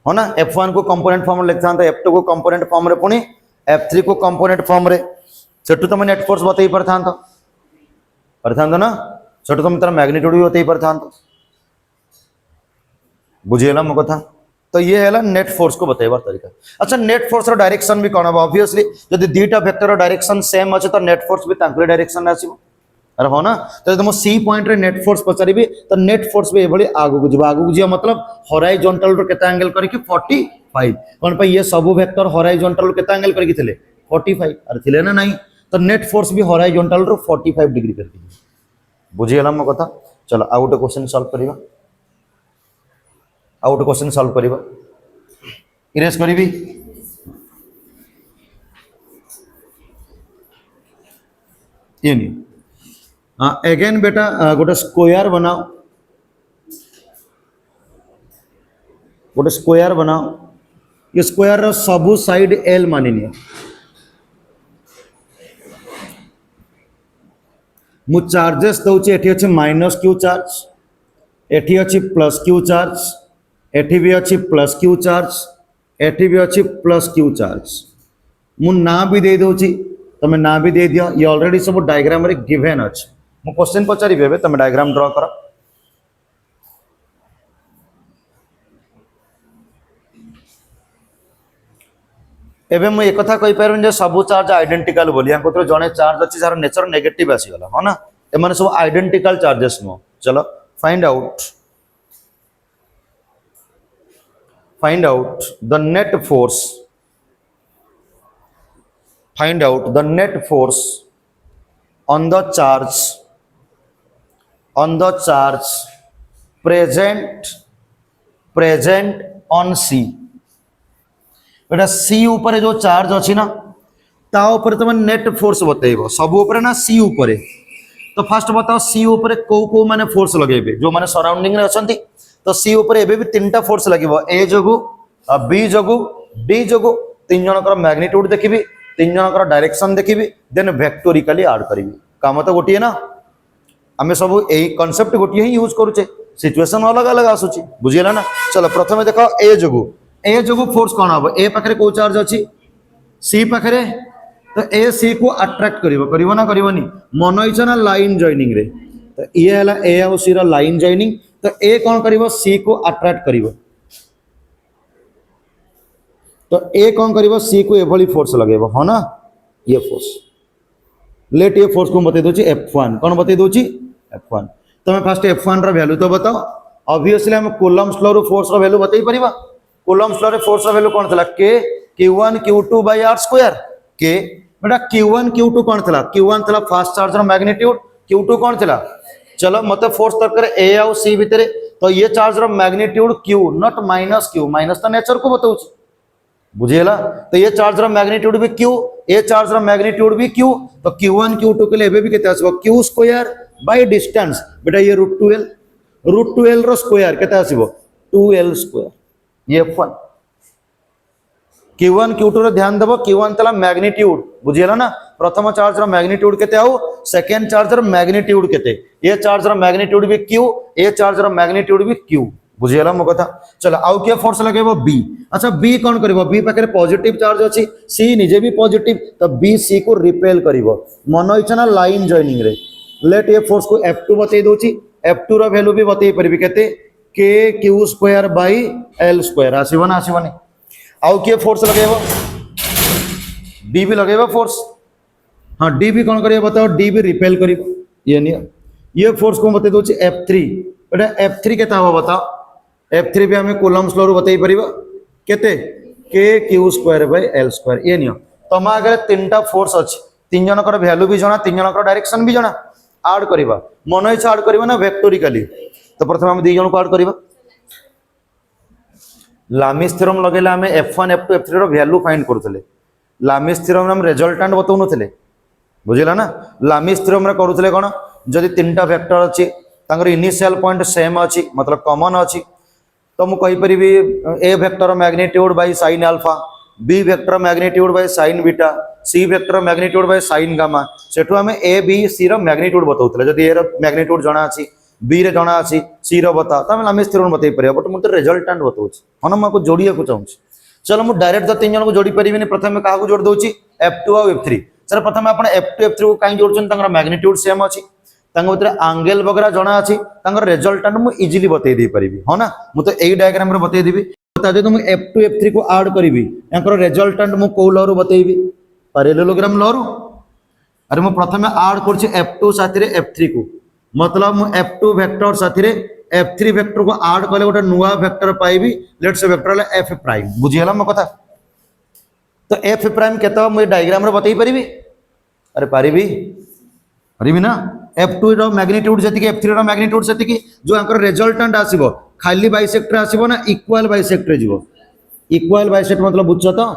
हो ना F1 को कंपोनेंट फॉर्म रे लिखथांता F2 को कंपोनेंट फॉर्म रे पुनी F3 को कंपोनेंट फॉर्म रे सेटु तमे नेट फोर्स बतई परथांता ना सेटु तमे तार मैग्नीट्यूड भी बतई परथांता बुझिएला मो कथा तो ये है नेट फोर्स को बतैबार तरीका अच्छा नेट फोर्स रो डायरेक्शन भी कोन ऑब्वियसली जदि दीटा वेक्टर रो डायरेक्शन सेम अछि तो नेट फोर्स भी तांकरे डायरेक्शन रे आसीबो अरे हो ना तो तुम सी पॉइंट रे नेट फोर्स पचारिबी तो नेट फोर्स भी एभली आगु जिया मतलब हॉरिजॉन्टल रो केता एंगल करके 45 कोन पे ये सब वेक्टर हॉरिजॉन्टल रो केता एंगल करके थिले 45 अरे थिले ना नहीं तो नेट फोर्स भी हॉरिजॉन्टल रो 45 डिग्री करके बुझिएला म कथा चलो आउट क्वेश्चन सॉल्व करिबा आउट क्वेश्चन सॉल्व करिबा इरेज करिबी ये नहीं अगेन बेटा गोटे स्क्वायर बनाओ गोटे स्क्वायर बनाओ ये स्क्वायर रो सबु साइड L मानि नियो मु चार्जेस दउची एठी अछि -q चार्ज एठी अछि +q चार्ज एठी भी अछि +q चार्ज एठी भी अछि +q चार्ज मु ना भी दे दउची तमे ना भी दे दियो ये ऑलरेडी सब डायग्राम रे गिवन अछि मु क्वेश्चन पचारि बेबे तमे डायग्राम ड्रा करो एबे मु एक कथा कहि परन जे सब चार्ज आइडेंटिकल बोली हम कोतरो जने चार्ज अछि जार नेचर नेगेटिव आसी गला हो ना ए माने सब आइडेंटिकल चार्जेस नो चलो find out the net force on the charge present on C बेटा सी ऊपर जो चार्ज अच्छी ना ता ऊपर तुम नेट फोर्स बतेब सब ऊपर ना सी ऊपर तो फास्ट बताओ सी ऊपर को माने फोर्स लगे जो माने सराउंडिंग रे अछंती तो सी ऊपर एबे भी तीनटा फोर्स लगिवो ए जगु बी जगु डी जगु तीन जनकर मैग्नीट्यूड देखिबी तीन जनकर डायरेक्शन देखिबी देन वेक्टोरिकली ऐड करिवि काम तो गोटिए ना आमे सब एही कांसेप्ट गोटिए ही यूज करूचे सिचुएशन अलग अलग आसुची बुझिला ना चलो प्रथमे देखो ए जगु फोर्स कोन हबो ए पाखरे को चार्ज अछि सी पाखरे तो ए सी को अट्रैक्ट करिवो ना करिवोनी मन इच्छा ना लाइन जॉइनिंग रे तो ये हला ए और सी रो लाइन जॉइनिंग तो ए कोन करिवो सी को अट्रैक्ट करिवो तो ए कोन करिवो सी को एभली फोर्स लगेबो हो ना ये फोर्स लेट ये फोर्स को बतै दोची F1 कोन बतै दोची F1 तमे फर्स्ट F1 रो वैल्यू तो बताओ ऑब्वियसली हम कूलम्ब्स लॉ रो फोर्स रो वैल्यू बतै परिबा कूलम्ब्स लॉ रे फोर्स रो वैल्यू कोन थला K Q1 Q2 r square K बेटा Q1 Q2 कौन था Q1 था फास्ट चार्ज मैग्नीट्यूड Q2 कौन था चलो मत फोर्स दरकार ए आउ सी भितर तो ये charge magnitude Q not minus Q minus तो नेचर को बताऊँ बुझेला तो ये चार्ज मैग्नीट्यूड भी Q ये चार्ज मैग्नीट्यूड भी Q तो Q1 Q2 के लिए भी केते आसीबो Q स्क्वायर बाय डिस्टेंस बेटा ये √2l रो स्क्वायर केते आसीबो 2l स्क्वायर ये F1 Q1 Q2 रे ध्यान देबो Q1 तला मैग्नीट्यूड बुझियला ना प्रथम चार्ज रो मैग्नीट्यूड केते आउ सेकंड चार्ज रो मैग्नीट्यूड केते ये चार्ज रो मैग्नीट्यूड भी Q ये चार्ज रो मैग्नीट्यूड भी Q बुझियला मो कथा चलो आउ के फोर्स लगेबो B अच्छा B कोन करबो B पाके पॉजिटिव चार्ज अछि C निजे भी पॉजिटिव तो B C को रिपेल करबो मन इच्छा ना लाइन जॉइनिंग रे लेट ये फोर्स को F2 बतै दोची F2 रो वैल्यू भी बतै परबी केते K Q square by L square आसीबो ना आसीबो आउ किए फोर्स लगेबो डी भी लगेबो फोर्स हाँ डी भी कौन करिए बताओ डी भी रिपेल करिबो ये नहीं ये फोर्स को बतै दोची F3 बेटा F3 केता हो बताओ F3 भी हमें कूलम्ब्स लॉ रो बतै परिबो केते K Q square by L square ये नहीं तमा अगर तीनटा फोर्स अछि तीन जनकर वैल्यू भी जणा तीन जनकर डायरेक्शन भी जणा ऐड करिबा मन इच्छा ऐड करिबा ना वेक्टोरिकली तो प्रथम हम दी जन को ऐड करिबा लामिस थ्योरम लगेला हमें F1 F2 F3 रो वैल्यू फाइंड करथले लामिस थ्योरम हम रिजल्टेंट बतौनु थले बुझिला ना लामिस थ्योरम रे करूथले कोन जदि तीनटा वेक्टर अछि तांगर इनिशियल पॉइंट सेम अछि मतलब कॉमन अछि तो मु कहि परिबी A vector magnitude by sin alpha B vector magnitude by sin beta C vector magnitude by sin gamma सेठु हमें A B C रो मैग्नीट्यूड बतौथले जदि A रो मैग्नीट्यूड जणा अछि बी रे जणा अछि सी रो बता त हम लामिस थ्योरम बतै परिया बट मु तो रिजल्टेंट बतौछि हन मको जोड़िया को चाहूछि चलो मु डायरेक्ट द तीन जन को जोड़ी परिबिनी प्रथम काहा को जोड़ दोछि F2 और F3 सर प्रथम आपण F2 F3 को काई जोड़छन तांगर मैग्नीट्यूड सेम अछि तांग भीतर एंगल वगैरह जणा अछि तांगर रिजल्टेंट मु इजीली बतै दे परिबी हो ना मु तो एई डायग्राम रे बतै देबी बता जे तुम F2 F3 को ऐड करबी एंकर रिजल्टेंट मु को लॉ रो बतैबी पैरेललोग्राम लॉ रो अरे मु प्रथम ऐड करछि F2 साथी रे F3 को मतलब मु F2 वेक्टर साथी रे F3 वेक्टर को ऐड कले गोटे नुवा वेक्टर पाइबी let's say vector F prime बुझियला म कथा तो F प्राइम केतो मु डायग्राम रे बतै परिबी अरे परिबी ना F2 रो मैग्नीट्यूड जति के F3 रो मैग्नीट्यूड जति की जो अंकर रिजल्टेंट आसीबो खाली बाइसेक्टर आसीबो ना इक्वल बाइसेक्टर जीवो इक्वल बाइसेक्टर मतलब बुझछ तो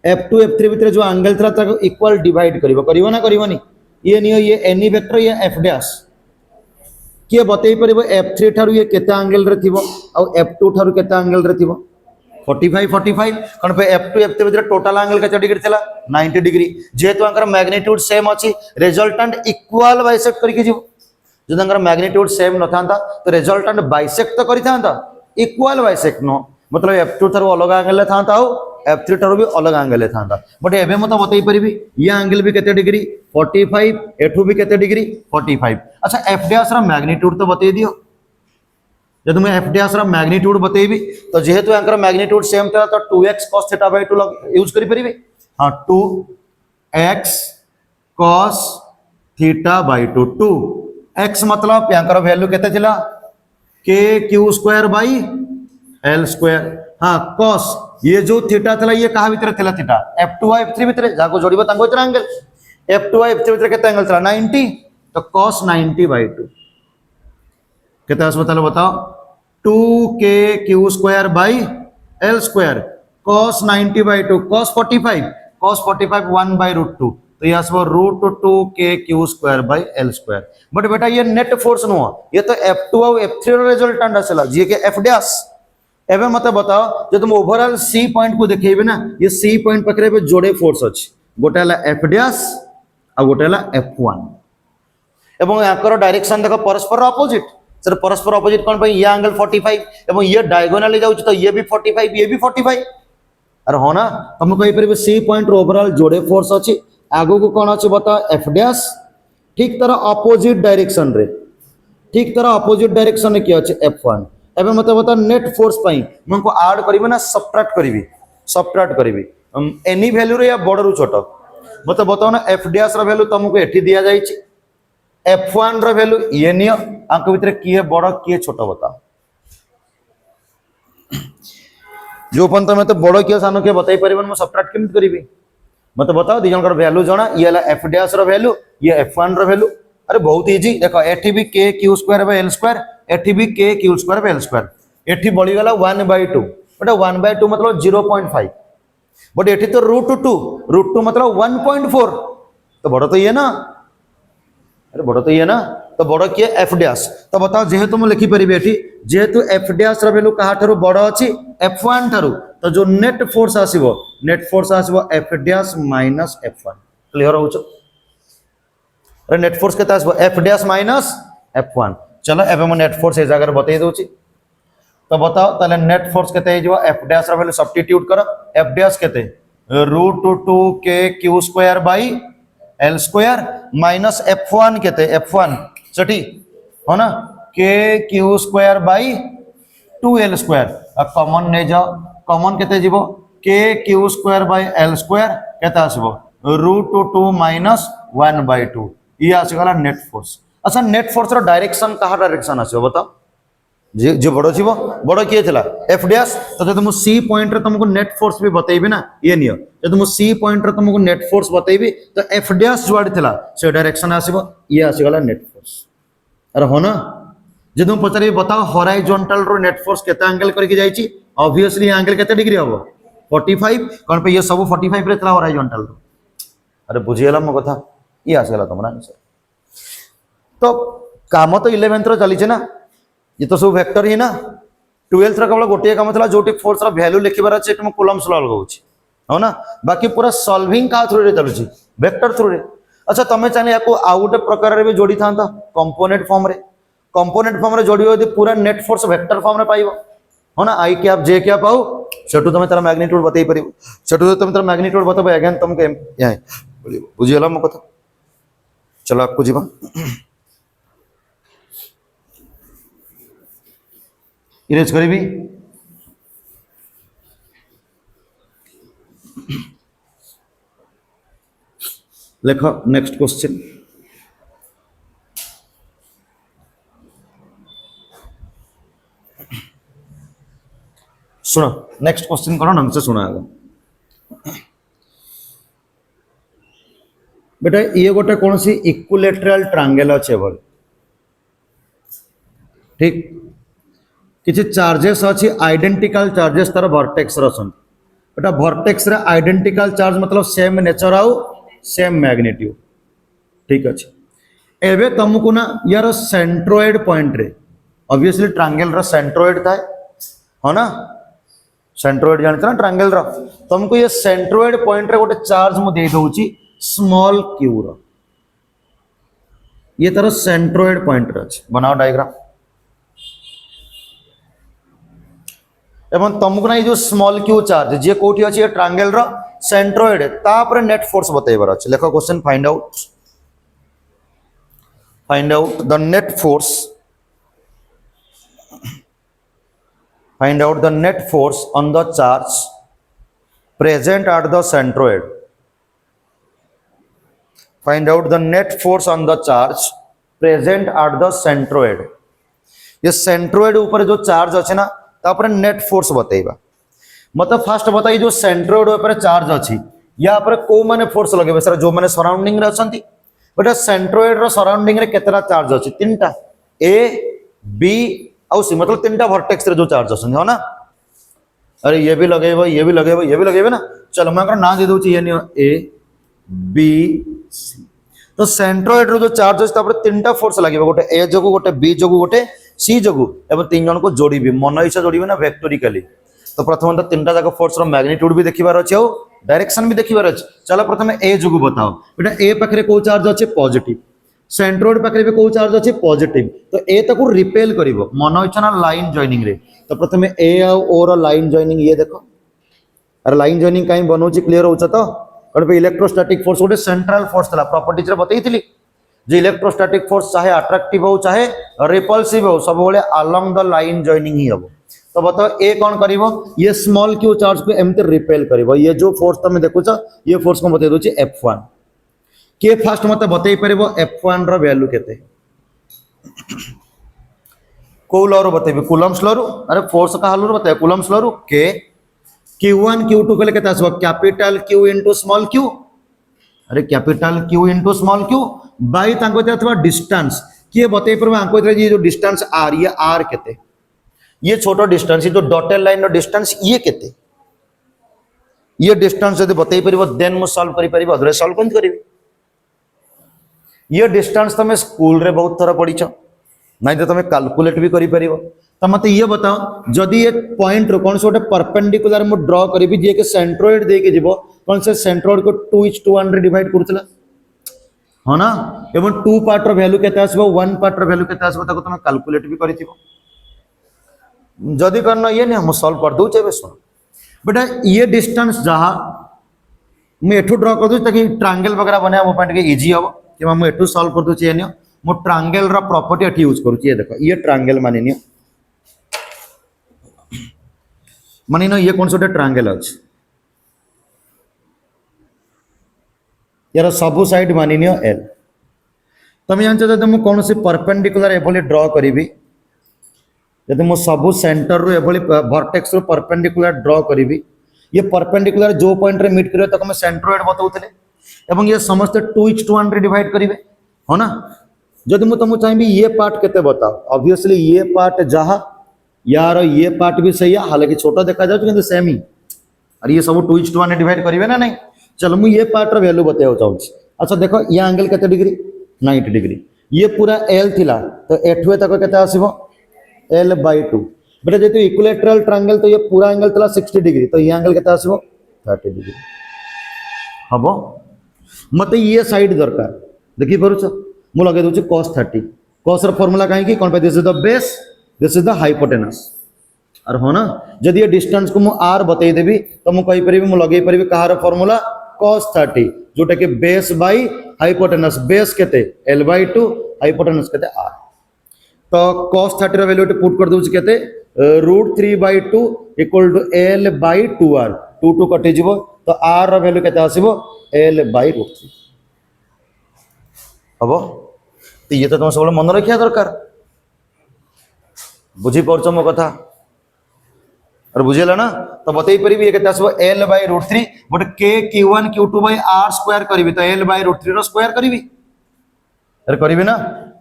F2 F3 भीतर जो एंगल थला ताको इक्वल डिवाइड करिवो ना करिवोनी ये नियो ये एनी वेक्टर ये F डैश किए बतई परिबो F3 ठारू ये केते एंगल रे थिबो आ F2 ठारू केते एंगल रे थिबो 45 कौन पे F2 F3 भीतर टोटल एंगल केते डिग्री थला 90 डिग्री जेतु अंकर मैग्नीट्यूड सेम अछि रिजल्टेंट इक्वल बाइसेक्ट करके जीवो जद अंकर मैग्नीट्यूड सेम न थांता तो रिजल्टेंट बाइसेक्ट तो करि थांता इक्वल बाइसेक्ट नो मतलब F2 ठारू अलग एंगल रे थांता हो F3 ठारू भी अलग एंगल रे थांता बट एबे मत बतई परिबी ये एंगल भी केते डिग्री 45 एठू भी केते डिग्री 45 अच्छा F डैश रा मैग्नीट्यूड तो बतई दियो जब मैं F डैश रा मैग्नीट्यूड बतईबी तो जेहेतु एंकर मैग्नीट्यूड सेम था तो 2x cos theta by 2 use करि परिबी हां 2x cos theta by 2 2x मतलब एंकर वैल्यू केते थिला k q square by l square हां cos ये जो थीटा थला ये कहा भीतर थला थीटा F2 और F3 भीतर जाको जोड़िबो तांको भीतर एंगल F2 और F3 भीतर केते एंगल थला 90 तो cos 90 बाय 2 केते आस बताओ 2k q square by l square cos 90/2 cos 45 1 by root 2 तो ये आसो root 2 k q square by l square but बेटा ये नेट फोर्स नुह ये तो F2 और F3 रो रिजल्टेंट आसला जे के F डैश एबे मते बताओ जे तुम ओवरऑल C पॉइंट को देखैबे ना ये C पॉइंट पकरे पे जोड़े फोर्स अछि गोटे हला F डैश आ गोटे हला F1 एवं याकर डायरेक्शन देखो परस्पर ऑपोजिट सर परस्पर ऑपोजिट कोन पे ये एंगल 45 एवं ये डायगोनली जाउछ तो ये भी 45 ये भी 45 अरे हो ना तुम कहि परबे सी पॉइंट रो ओवरऑल जोड़े फोर्स अछि आगो को कोन अछि बता एफ डैश ठीक तरह ऑपोजिट डायरेक्शन रे ठीक तरह ऑपोजिट डायरेक्शन में किया अछि F1 एबे मते बता नेट फोर्स पई मनको ऐड करिवे ना सब्ट्रैक्ट करिवे एनी वैल्यू रे या बड़ रु छोट मते बताओ ना एफ डैश रो वैल्यू तुमको एठी दिया जाई छी F1 रो वैल्यू ये नियो आंक भितर किए बड़ किए छोट बताओ जो पन तमे तो बड़ किए सानो के बताई परिबन म सब्ट्रैक्ट केमित करिवि मते बताओ दी जनकर वैल्यू जणा ये ला F डैश रो वैल्यू ये F1 रो वैल्यू अरे बहुत इजी देखो एठी भी k q square by l square एठी भी k q square by l square एठी बढी गला 1/2 बेटा 1/2 मतलब 0.5 बट एठी तो रूट 2 मतलब 1.4 तो बड़ तो ये ना अरे बड़ तो ये ना तो बड़ किए F डैश तो बताओ जेहेतु तुम लिखि परिबे एठी जेहेतु F डैश रो वैल्यू कहा थारो बड़ अछि F1 थारो तो जो नेट फोर्स आसीबो F dash minus F1 clear होछ अरे नेट फोर्स केता आसीबो F डैश माइनस F1 चलो एबे म नेट फोर्स ए जगह बतै दोछि तो बताओ ताले नेट फोर्स केते हे जबो F डैश रो वैल्यू सब्स्टिट्यूट करो F डैश केते root 2 k q square by l square minus F1 केते F1 सठी हो ना k q square by 2l square अब कॉमन ने जाओ कॉमन केते जीवो k q square by l square केते आसीबो रूट 2 माइनस 1/2 ये आसीगला नेट फोर्स अच्छा नेट फोर्स रो डायरेक्शन कहा डायरेक्शन आसीबो बताओ जे बड़ जीवो बड़ किए थिला F डैश तो तुम C पॉइंट रे तुमको नेट फोर्स भी बतैबी ना ये नियो जे तुम C पॉइंट रे तुमको नेट फोर्स बतैबी तो F डैश जोड़ थिला से डायरेक्शन आसीबो ये आसीगला नेट फोर्स अरे हो ना जे तुम पचारि बताओ हॉरिजॉन्टल रो नेट फोर्स केते एंगल करके जाई छी ऑब्वियसली एंगल केते डिग्री हबो 45 कोन पे ये सब 45 रे थिला हॉरिजॉन्टल रो अरे बुझियला म कथा ये आसीगला तुमरा आंसर तो काम तो 11th रो चली छै ना ये तो सब वेक्टर ही ना 12th रो केवल गोटे काम थला जोटी फोर्स रो वैल्यू लिखिबार अछि तुम कूलम्स लॉ लगाउछि हो ना बाकी पूरा सॉल्विंग का थ्रू रे चलुछि वेक्टर थ्रू रे अच्छा तमे चाहे याको आउ गोटे प्रकार रे भी जोड़ी थांता कंपोनेंट फॉर्म रे जोड़ी यदि पूरा नेट फोर्स वेक्टर फॉर्म रे पाइबो हो ना आई कैप जे कैप आउ सेटू तमे तार मैग्नीट्यूड बतै परिबो सेटू तमे तार मैग्नीट्यूड बतबो अगेन तुमके यहां बुझियला म कथा चलो आपको जीवा इरेज करीबी लिखो नेक्स्ट क्वेश्चन सुनो नेक्स्ट क्वेश्चन करो ढंग से सुना आगे बेटा ये गोटे कौन सी इक्विलेटरल ट्रायंगल अच्छे बोल ठीक किसी चार्जेस अच्छी आइडेंटिकल चार्जेस तार वर्टेक्स रसन बेटा वर्टेक्स रे आइडेंटिकल चार्ज मतलब सेम नेचर आउ सेम मैग्नीट्यूड ठीक अच्छे एबे तुमको ना यार सेंट्रोइड पॉइंट रे ऑब्वियसली ट्रायंगल रा सेंट्रोइड था हो ना सेंट्रोइड जानते ना ट्रायंगल रा तुमको ये सेंट्रोइड पॉइंट रे गोटे चार्ज मु दे दोची स्मॉल क्यू रा ये तरह सेंट्रोइड पॉइंट रे बनाओ डायग्राम एवं तुमको ना ये जो स्मॉल क्यू चार्ज जे कोठी अछि ये ट्रायंगल रा सेंट्रोइड तापर नेट फोर्स बतैबर अछि लेखो question find out the net force find out the net force on the charge present at the centroid find out the net force on the charge present at the centroid ये centroid ऊपर जो charge अच्छे ना तापर net force बतैबा मतलब fast बताई जो centroid ऊपर चार्ज अच्छी या पर को माने फोर्स लगे सर जो माने सराउंडिंग रे अछंती बट सेंट्रोइड रो सराउंडिंग रे केतरा चार्ज अच्छी तीनटा ए बी आउ सी मतलब तीनटा वर्टेक्स रे जो चार्ज अछन हो ना अरे ये भी लगेब ये भी लगेब ये भी लगेबे ना। चलो मैं ना दे दूँ ये नियो ए बी सी। तो सेंट्रोइड रो जो चार्ज अच्छे तापर तीनटा फोर्स लगे गोटे ए जो गोटे बी जो गोटे सी जो एवं तीन जन को जोड़ी मन इच्छा जोड़ी ना वेक्टोरिकली। तो प्रथम तो तीन जाक फोर्स मैग्नीट्यूड भी देखिबार अच्छे और डायरेक्शन भी देखिबार अच्छे। चलो प्रथम ए जो बताओ बेटा ए पाखे कौ चार्ज अच्छे पॉजिटिव सेंट्रोइड पाखे भी कौ चार्ज अच्छे पॉजिटिव। तो ए ताको रिपेल कर मन इच्छा ना लाइन जॉइनिंग रे। तो प्रथम ए और लाइन जॉइनिंग ये देख अरे लाइन जॉइनिंग कहीं बनाऊँ क्लीयर हो तो कौन इलेक्ट्रोस्टैटिक फोर्स गोटे सेंट्रल फोर्स था प्रॉपर्टीज बतई जे इलेक्ट्रोस्टैटिक फोर्स चाहे अट्रैक्टिव हो चाहे रिपल्सिव हो सब अलोंग द लाइन जॉइनिंग ही हम। तो बताओ ए कौन कर ये स्मॉल क्यू चार्ज को एमती रिपेल कर ये जो फोर्स तुम देखुच ये फोर्स को बता दूसरी F1 किए फास्ट मत बतई पार F1 वैल्यू केते कौ लॉ बतेबी कूलम्स लॉ अरे फोर्स का लॉ बताए कूलम्स लॉ के Q1 Q2 कहले केते आसबो capital Q into small q। अरे capital Q into small q by तांको देथवा डिस्टेंस किए बतई परबा आंको ये जो डिस्टेंस r ये r केते ये छोटो डिस्टेंस जो डॉटेड लाइन रो डिस्टेंस ये केते ये डिस्टेंस यदि बतई परबो देन मु सॉल्व करि परबो अदरवाइज सॉल्व कोन करिवि। ये डिस्टेंस तुम स्कूल रे बहुत थर पढ़ी नहीं तो तुम कैलकुलेट भी करि परबो। तो मत ये बताओ जदि ये पॉइंट रो कौन से गोटे परपेंडिकुलर मु ड्रॉ करी जे के सेंट्रोइड दे के जीवो कौन से सेंट्रोइड को 2:200 डिवाइड करथला हाँ ना एवं 2 पार्ट रो वैल्यू केते आसबो 1 पार्ट रो वैल्यू केते आसबो ताको तुम कैलकुलेट भी करिथिबो। जदि करना ये नहीं हम सॉल्व कर दूचे बे सुन बेटा ये डिस्टेंस जहाँ मुझे एठू ड्रॉ कर दूँ ताकि ट्रायंगल वगैरह बने मो पे इजी हम कि मुझे एठू सॉल्व कर दूचे ये मो ट्रायंगल रा प्रॉपर्टी एठी यूज करूँ। ये देखो ये ट्रायंगल मानि नियो मानि नो ये कौन सा ट्रायंगल अच्छे यार सबू साइड मानि नियो एल। तुम जानते जब मुझे कौन सी परपेंडिकुलर एभली ड्रॉ करी जब मु सबू सेंटर रू एभली वर्टेक्स रू परपेंडिकुलर ड्रॉ करी ये परपेंडिकुलर जो पॉइंट रे मीट करियो तको मैं सेंट्रोइड बताउतले एवं ये समस्त 2:200 डिवाइड करिवे हो ना। जदि मु तुमको चाहिए ये पार्ट केते बताओ ऑब्वियसली ये पार्ट जहाँ यार ये पार्ट भी सही है हालांकि छोटा देखा जाए किंतु सेम ही और ये सब 2:1 डिवाइड करिवे ना नहीं। चलो मु ये पार्ट रो वैल्यू बताइयो चाहूँ। अच्छा देखो ये एंगल केते डिग्री 90 डिग्री ये पूरा एल थिला तो एठुए तक केते आसीबो L/2 बेटा जेतु इक्विलेटरल ट्रायंगल तो ये पूरा एंगल तला 60 डिग्री तो ये एंगल केते आसीबो 30 डिग्री हबो। मते ये साइड दरकार देखि परुछ मु लगे दोछ cos 30 cos र फार्मूला काहे कि कोन पे this is the base this is the hypotenuse और हो ना। जदि ये डिस्टेंस को मु r बतई देबी तो मु कहि परिबी मु लगे परिबी कहार फार्मूला cos 30 जोटा कि बेस बाय हाइपोटेनस बेस केते L/2 हाइपोटेनस केते r। तो cos 30 रो वैल्यू पुट कर दूछ केते √3/2 इक्वल टू L/2r 2 कटि जीवो तो r रो वैल्यू केते आसीबो L/√3 हबो। तो ये तो तुम सब मन रखिया दरकार बुझी परछ मो कथा और बुझेला ना। तो बतई परिबी ये केते आसीबो L/√3 but k q1 q2/r² करबी तो L/√3 रो स्क्वायर करबी अरे करी ना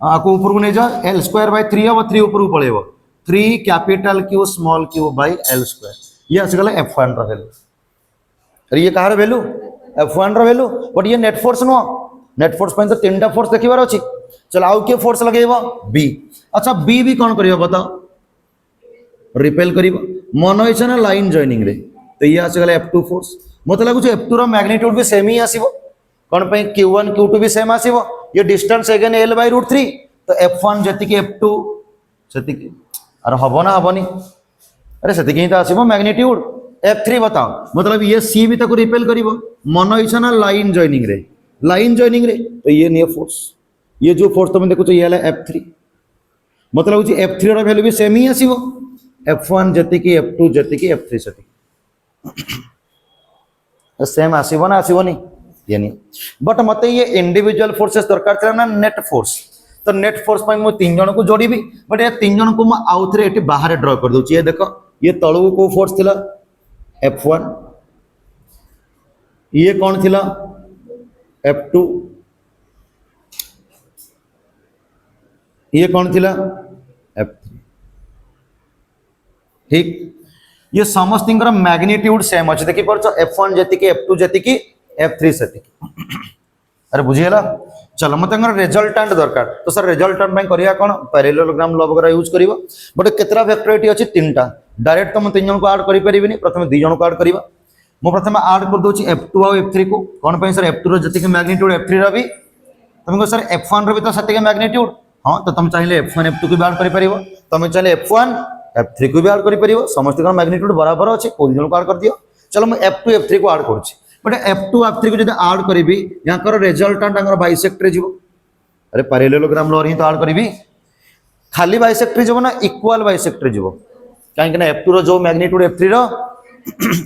आपको ऊपर को नहीं जा L/3 हम 3 ऊपर को पड़ेगा 3 capital Q small q by L² ये आसगला F1 रा वैल्यू। अरे ये कहार वैल्यू F1 रा वैल्यू बट ये नेट फोर्स नो नेट फोर्स पे तो तीनटा फोर्स देखिबार अछि। चलो आउ के फोर्स लगेबो B। अच्छा B भी कौन करियो बताओ रिपेल करियो मन इच्छा ना लाइन जॉइनिंग रे तो ये आसगला F2 फोर्स मते लागु F2 रा मैग्नीट्यूड भी सेम ही आसीबो कौन पे Q1 Q2 भी सेम आसीबो ये डिस्टेंस अगेन L/√3 तो F1 जति कि F2 जति कि अरे हबो ना हबोनी अरे सेति कि तो आसीबो मैग्नीट्यूड F3 बताओ मतलब ये C भी ताको रिपेल करिवो मन इच्छा ना लाइन जॉइनिंग रे तो ये नियो फोर्स ये जो फोर्स तुम देखो ये है F3 मतलब F3 रा वैल्यू भी सेम ही आसीबो F1 जति कि F2 जति कि F3 जति सेम आसीबो ना आसीबोनी ये नहीं बट मत ये इंडिविजुअल फोर्सेस दरकार था ना नेट फोर्स। तो नेट फोर्स पर मुझे 3 जन को जोड़ी बट ये 3 जन को मुझे आउ थे बाहर ड्रॉ कर दूची। ये देखो ये तलू को फोर्स थिला F1 ये कौन थिला F2 ये कौन थिला F3 ठीक ये समस्त मैग्नीट्यूड सेम अच्छे देखी पार्छ F1 जेतिकी F2 जेतिकी F3 सेतिकी अरे बुझीगला चलो मत रिजल्टांट दरकार तो सर रिजल्टांट करिया कौन पैरेललोग्राम लॉ वगैरह यूज करिवो बट केतरा वेक्टोरिटी अछि तीनटा डायरेक्ट तो मैं तीन जन को ऐड करि परिबिनी प्रथम दु जन को ऐड करिवा मो प्रथम ऐड कर दोची F2 और F3 को कौन पे सर F2 रो जतिके मैग्नीट्यूड F3 रो भी तुमको सर F1 रो भी तो सतिके मैग्नीट्यूड हां तो तुम चाहिए F1 F2 को भी ऐड करि परिबो तुम चाहिए F1 F3 को भी ऐड करि परिबो समस्त का मैग्नीट्यूड बराबर अछि को जन को ऐड कर दियो चलो मैं F2 F3 को ऐड करछि बट F2 F3 को जब ऐड करी यहाँ रिजल्टांट बाइसेक्ट जीव अरे पैरेललोग्राम लॉ ही तो ऐड करी खाली बाइसेक्ट जीव ना इक्वाल बाइसेक्ट जीव कहीं F2 रो जो मैग्नीट्यूड F3 रो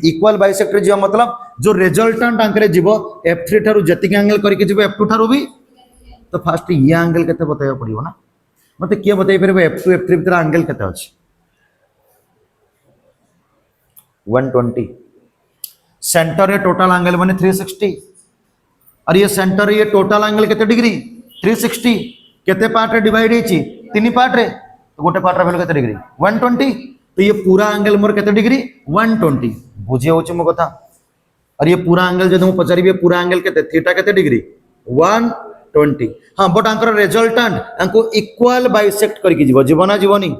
इक्वाल बाइसेक्ट जीव मतलब जो रिजल्टांट आंकरे जीव F3 ठारू जतिक एंगल करके जीव F2 ठारू भी तो फास्ट ये एंगल केते बताया पड़ियो ना मते किए बताई परबो F2 F3 भीतर एंगल केते अछि 120 सेंटर रे टोटल एंगल बने 360 और ये सेंटर ये टोटल एंगल केते डिग्री 360 केते पार्ट रे डिवाइड हेची तीन पार्ट रे तो गोटे पार्ट रे वैल्यू केते डिग्री 120 तो ये पूरा एंगल मोर केते डिग्री 120 बुझे होची मो कथा और ये पूरा एंगल जदि मु पचारिबे पूरा एंगल केते थीटा केते डिग्री 120 हां बट आंकर रिजल्टेंट आंको इक्वल बाइसेक्ट करके जीव जीवना जीवनी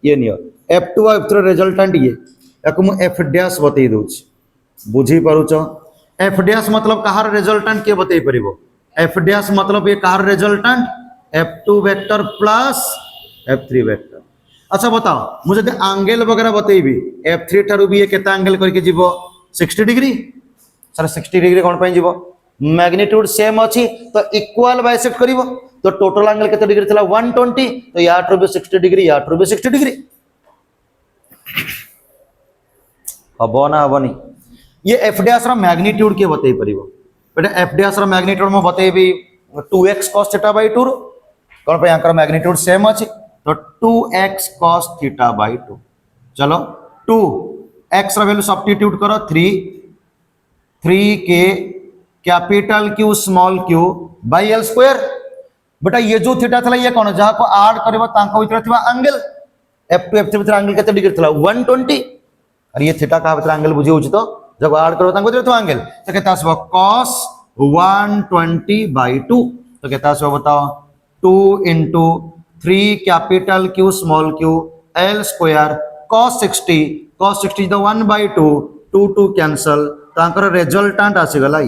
ये नियो F2 और F3 रिजल्टेंट ये याको मु F डैश बतई दोची बुझी पारुच F डैश मतलब कहार रिजल्टेंट के बतई परिबो F डैश मतलब ये कहार resultant F2 vector plus F3 vector अच्छा बताओ मुझे जब एंगल वगैरह बतईबी F3 ठारू भी ये केता एंगल करके जीवो 60 डिग्री सर 60 डिग्री कोन पई जीवो मैग्नीट्यूड सेम अछि तो इक्वल बाइसेक्ट करिवो तो टोटल एंगल केते डिग्री थला 120 तो या ठारू भी 60 डिग्री या ठारू भी 60 डिग्री हबो ना हबनी ये F डैश रा मैग्नीट्यूड के बतई परिबो बेटा F डैश रा मैग्नीट्यूड में बतईबी 2x cos थीटा बाय 2 कोन पे आंकर मैग्नीट्यूड सेम अछि तो 2x cos थीटा बाय 2 चलो 2 x रा वैल्यू सब्स्टिट्यूट करो 3 के capital Q small q by l square बेटा ये जो थीटा थला ये कोन जहा को ऐड करबो तांको भीतर थिबा एंगल F2 F3 भीतर एंगल केते डिग्री थला 120 और ये थीटा का भीतर एंगल बुझी होची तो जब ऐड करो तांको भीतर तो एंगल तो केता आसबो cos 120 बाय 2 तो केता आसबो बताओ 2 into 3 capital Q small q l square cos 60 तो 1 by 2 2 कैंसल तो आंकर रिजल्टेंट आसी गला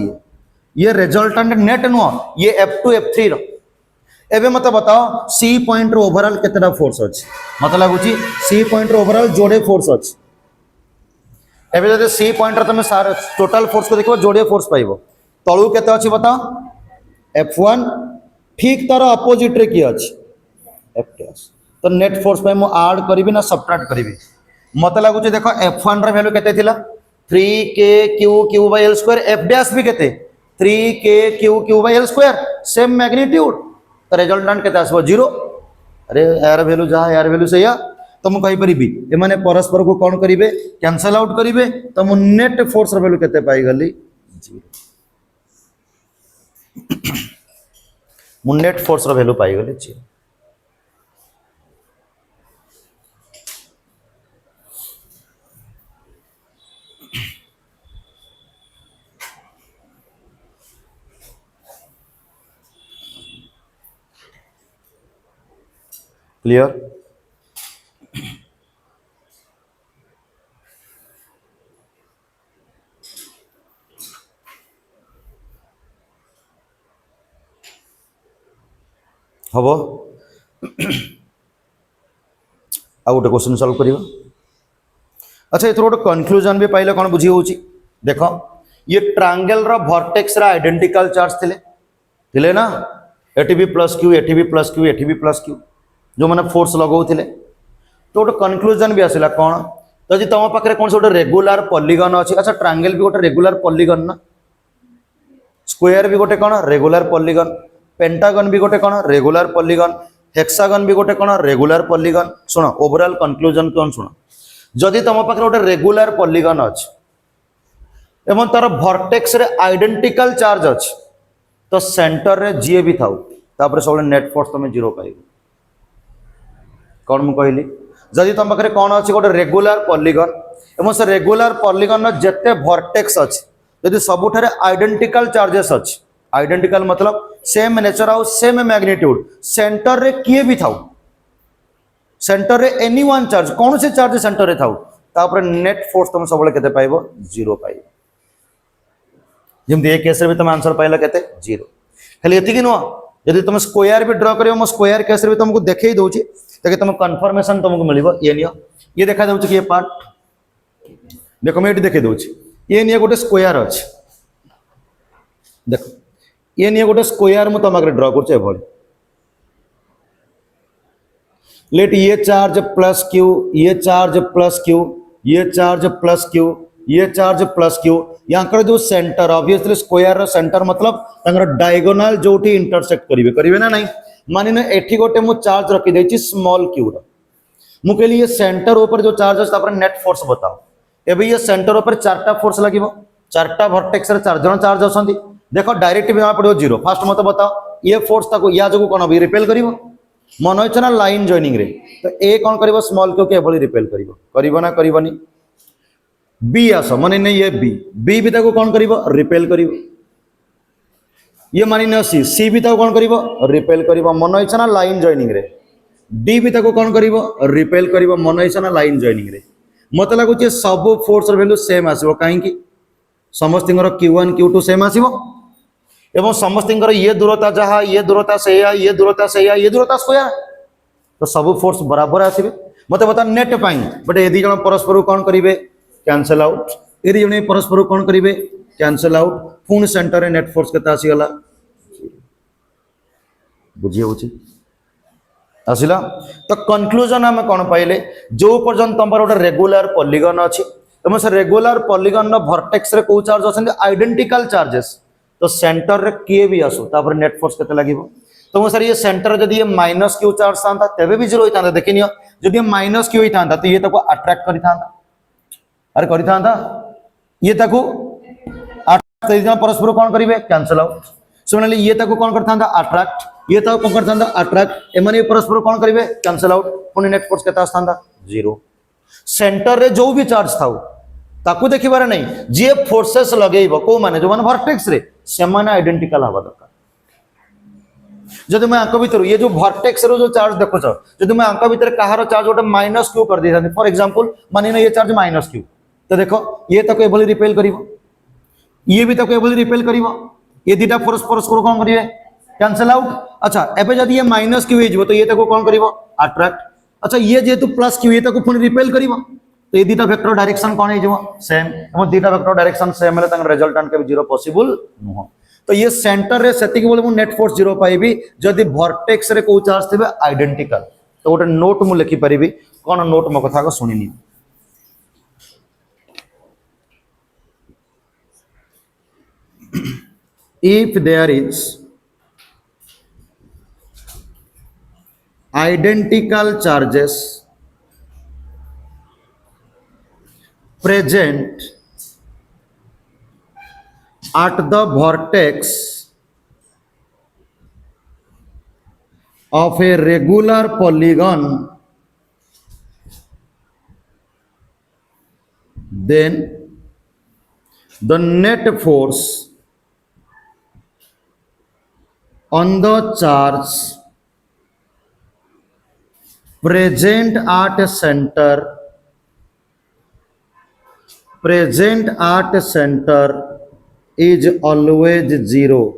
ये रिजल्टेंट नेट नो ये F2 F3 रो एबे मत बताओ C पॉइंट रो ओवरऑल केतेटा फोर्स अछि मत लागुची C पॉइंट रो ओवरऑल जोड़े फोर्स अछि एबे जदि C पॉइंट रो तमे सारा टोटल फोर्स को देखबो जोड़े फोर्स पाइबो तळु केते अछि बताओ F1 ठीक तार अपोजिट रे की अछि F डैश तो नेट फोर्स पे मु ऐड करबी ना सब्ट्रैक्ट करबी मत लागुची देखो F1 रा वैल्यू केते थिला 3k q by l square F dash भी केते 3k q by l square same magnitude तो रिजल्टेंट केते आसबो 0 अरे यार वैल्यू जहा यार वैल्यू सही तो मु कहि परिबी ए माने परस्पर को कोन करिवे कैंसल आउट करिवे तो मु नेट फोर्स रा वैल्यू केते पाई गली 0 मु नेट फोर्स रा वैल्यू पाई गली 0 क्लियर हबो आ गोटे क्वेश्चन सॉल्व करियो अच्छा एथरो गोटे कंक्लूजन भी पाइले कोन बुझी होची देखो ये ट्रायंगल रो वर्टेक्स रा आइडेंटिकल चार्ज थिले ना एटी भी प्लस q एटी भी प्लस q एटी भी प्लस q जो माने फोर्स लगाउथिले तो गोटे कंक्लूजन भी आसिला कोन तो जी तम पाखरे कोन से गोटे रेगुलर पॉलीगन अछि अच्छा ट्रायंगल भी गोटे रेगुलर पॉलीगन ना स्क्वायर भी गोटे कोन रेगुलर पॉलीगन पेंटागन भी गोटे कोन रेगुलर पॉलीगन हेक्सागन भी गोटे कोन रेगुलर पॉलीगन सुनो ओवरऑल कंक्लूजन कोन सुनो जदि तम पाखरे गोटे रेगुलर पॉलीगन अछि एवं तार वर्टेक्स रे आइडेंटिकल चार्ज अछि तो सेंटर रे जे भी थाउ तापर सब नेट फोर्स तमे 0 पाइबो कौन मु कहली जदि तुम पाखे कौन अच्छे गोटे रेगुलर पॉलीगन एवं से रेगुलर पॉलीगन जेते वर्टेक्स अछि यदि सबुठारे आइडेंटिकल चार्जेस अछि आइडेंटिकल मतलब सेम नेचर आउ सेम मैग्नीट्यूड सेंटर रे किए भी थाउ सेंटर रे एनी वन चार्ज कौन से चार्ज सेंटर रे थाउ तापर नेट फोर्स तुम सब केते पाइबो 0 पाइबो जेमति ए केस रे भी तुम आंसर पाइला केते 0 खाली एति कि नो यदि तुम स्क्वायर भी ड्रा करियो म स्क्वायर केस रे भी तुमको देखै दउची ताकि तुम कंफर्मेशन तुमको मिलिबो ये नियो ये देखा दउची कि ये पार्ट देखो मैं ये देखे दउची ये नियो गोटे स्क्वायर अछि देखो ये नियो गोटे स्क्वायर मु तुम आगे ड्रा करछ एभली लेट ये चार्ज प्लस क्यू ये चार्ज प्लस क्यू ये चार्ज प्लस क्यू ये चार्ज प्लस क्यू यहाँ जो सेंटर ऑब्वियसली स्क्वायर सेंटर मतलब तंगर डायगोनल जोटी इंटरसेक्ट करिवे करिवे ना नहीं मानि ने एठी गोटे मु चार्ज रखि देछि स्मॉल क्यू रो मु कहली ये सेंटर ऊपर जो चार्ज अछि तापर नेट फोर्स बताओ एबे ये सेंटर ऊपर चारटा फोर्स लागिवो चारटा वर्टेक्स रे चार जण चार्ज असंती देखो डायरेक्ट भी पड़ो 0 फास्ट मत बताओ ये फोर्स ताको या जगो कोन भी रिपेल करिवो मन होइछ ना लाइन जॉइनिंग रे तो ए कोन करिवो स्मॉल क्यू के एभली रिपेल करिवो करिवो ना करिवोनी बी आस माने ने ये बी भी ताको कोन करिवो रिपेल करिवो ये मानि न सी भी ताको कोन करिवो रिपेल करिवो मन होइछ ना लाइन जॉइनिंग रे डी भी ताको कोन करिवो रिपेल करिवो मन होइछ ना लाइन जॉइनिंग रे मत लागुच सब फोर्स वैल्यू सेम आसीबो काहेकि समस्तिंगर q1 q2 सेम आसीबो एवं समस्तिंगर ये दूरता जहा ये दूरता सेया ये दूरता सेया ये दूरता स्क्वायर तो सब फोर्स बराबर आसीबे मते बता नेट पाई बट यदि जण परस्पर कोन करिवे कैंसिल आउट यदि जण परस्पर कोन करिवे कैंसिल आउट पुन सेंटर रे नेट फोर्स केता आसी गला बुझिए बुझी आसिला तो कंक्लूजन हम कौन पाइले जो पर्यंत तुम गोटे रेगुलर पॉलीगन अच्छी तुम से रेगुलर पॉलीगन वर्टेक्स रे को चार्ज अच्छा आइडेंटिकल चार्जेस तो सेंटर रे किए भी आसो तापर नेट फोर्स केते लागिवो तुम सर ये सेंटर जदि ये माइनस क्यू चार्ज था तेबे भी 0 होता देखिनियो जदि ये माइनस क्यू होता तो ये ताको अट्रैक्ट करि था अरे करि था ये ताको अट्रैक्ट परस्पर कोन करिवे कैंसिल आउट सिमिलरली ये ताको कोन करथा अट्रैक्ट ये तो कौन करता अट्रैक्ट एमने परस्पर कौन करिवे कैंसिल आउट पुनी नेट फोर्स केता आस्तांदा 0 सेंटर रे जो भी चार्ज थाउ ताकू देखिबार नहीं जे फोर्सेस लगेइबो को माने जो माने वर्टेक्स रे से माने आइडेंटिकल हवा दरकार जदि मैं आंक भीतर ये जो वर्टेक्स रो जो चार्ज देखो छ जदि मैं आंक भीतर कहारो चार्ज गोटे माइनस क्यू कर देथांती फॉर एग्जांपल मानि ना ये चार्ज माइनस क्यू तो देखो ये ताको एबली रिपेल करिवो ये भी ताको एबली रिपेल करिवो ये दीटा फोर्स परस्पर कोन करिवे कैंसिल आउट अच्छा एबे जदि ये माइनस क्यू हो तो ये ताको कोन करिवो अट्रैक्ट अच्छा ये जेतु प्लस क्यू ये ताको पुनी रिपेल करिवो तो ये दीटा वेक्टर डायरेक्शन कोन हे जबो सेम हम दीटा वेक्टर डायरेक्शन सेम हेले तंग रिजल्टेंट के 0 पॉसिबल नुह तो ये सेंटर रे सेति के बोले मु नेट फोर्स 0 पाइबी जदि वर्टेक्स रे को चार्ज थिबे आइडेंटिकल तो गोटे नोट मु लिखि परिबी कोन नोट मो कथा को सुनिनी if there is identical charges present at the vertex of a regular polygon, then the net force on the charge present at center is always 0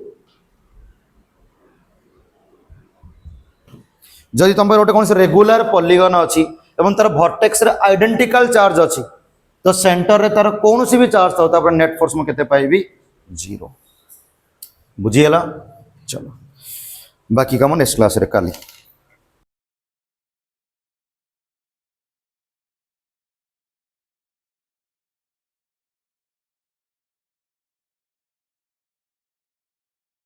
जदि तुम गोटे कौन से रेगुलर पॉलीगन अच्छी एवं तार वर्टेक्स रे आइडेंटिकल चार्ज अच्छी तो सेंटर रे तार कौन सी भी चार्ज था तापर नेट फोर्स में केते पाइबी 0 बुझिएला चलो बाकी काम नेक्स्ट क्लास रे काली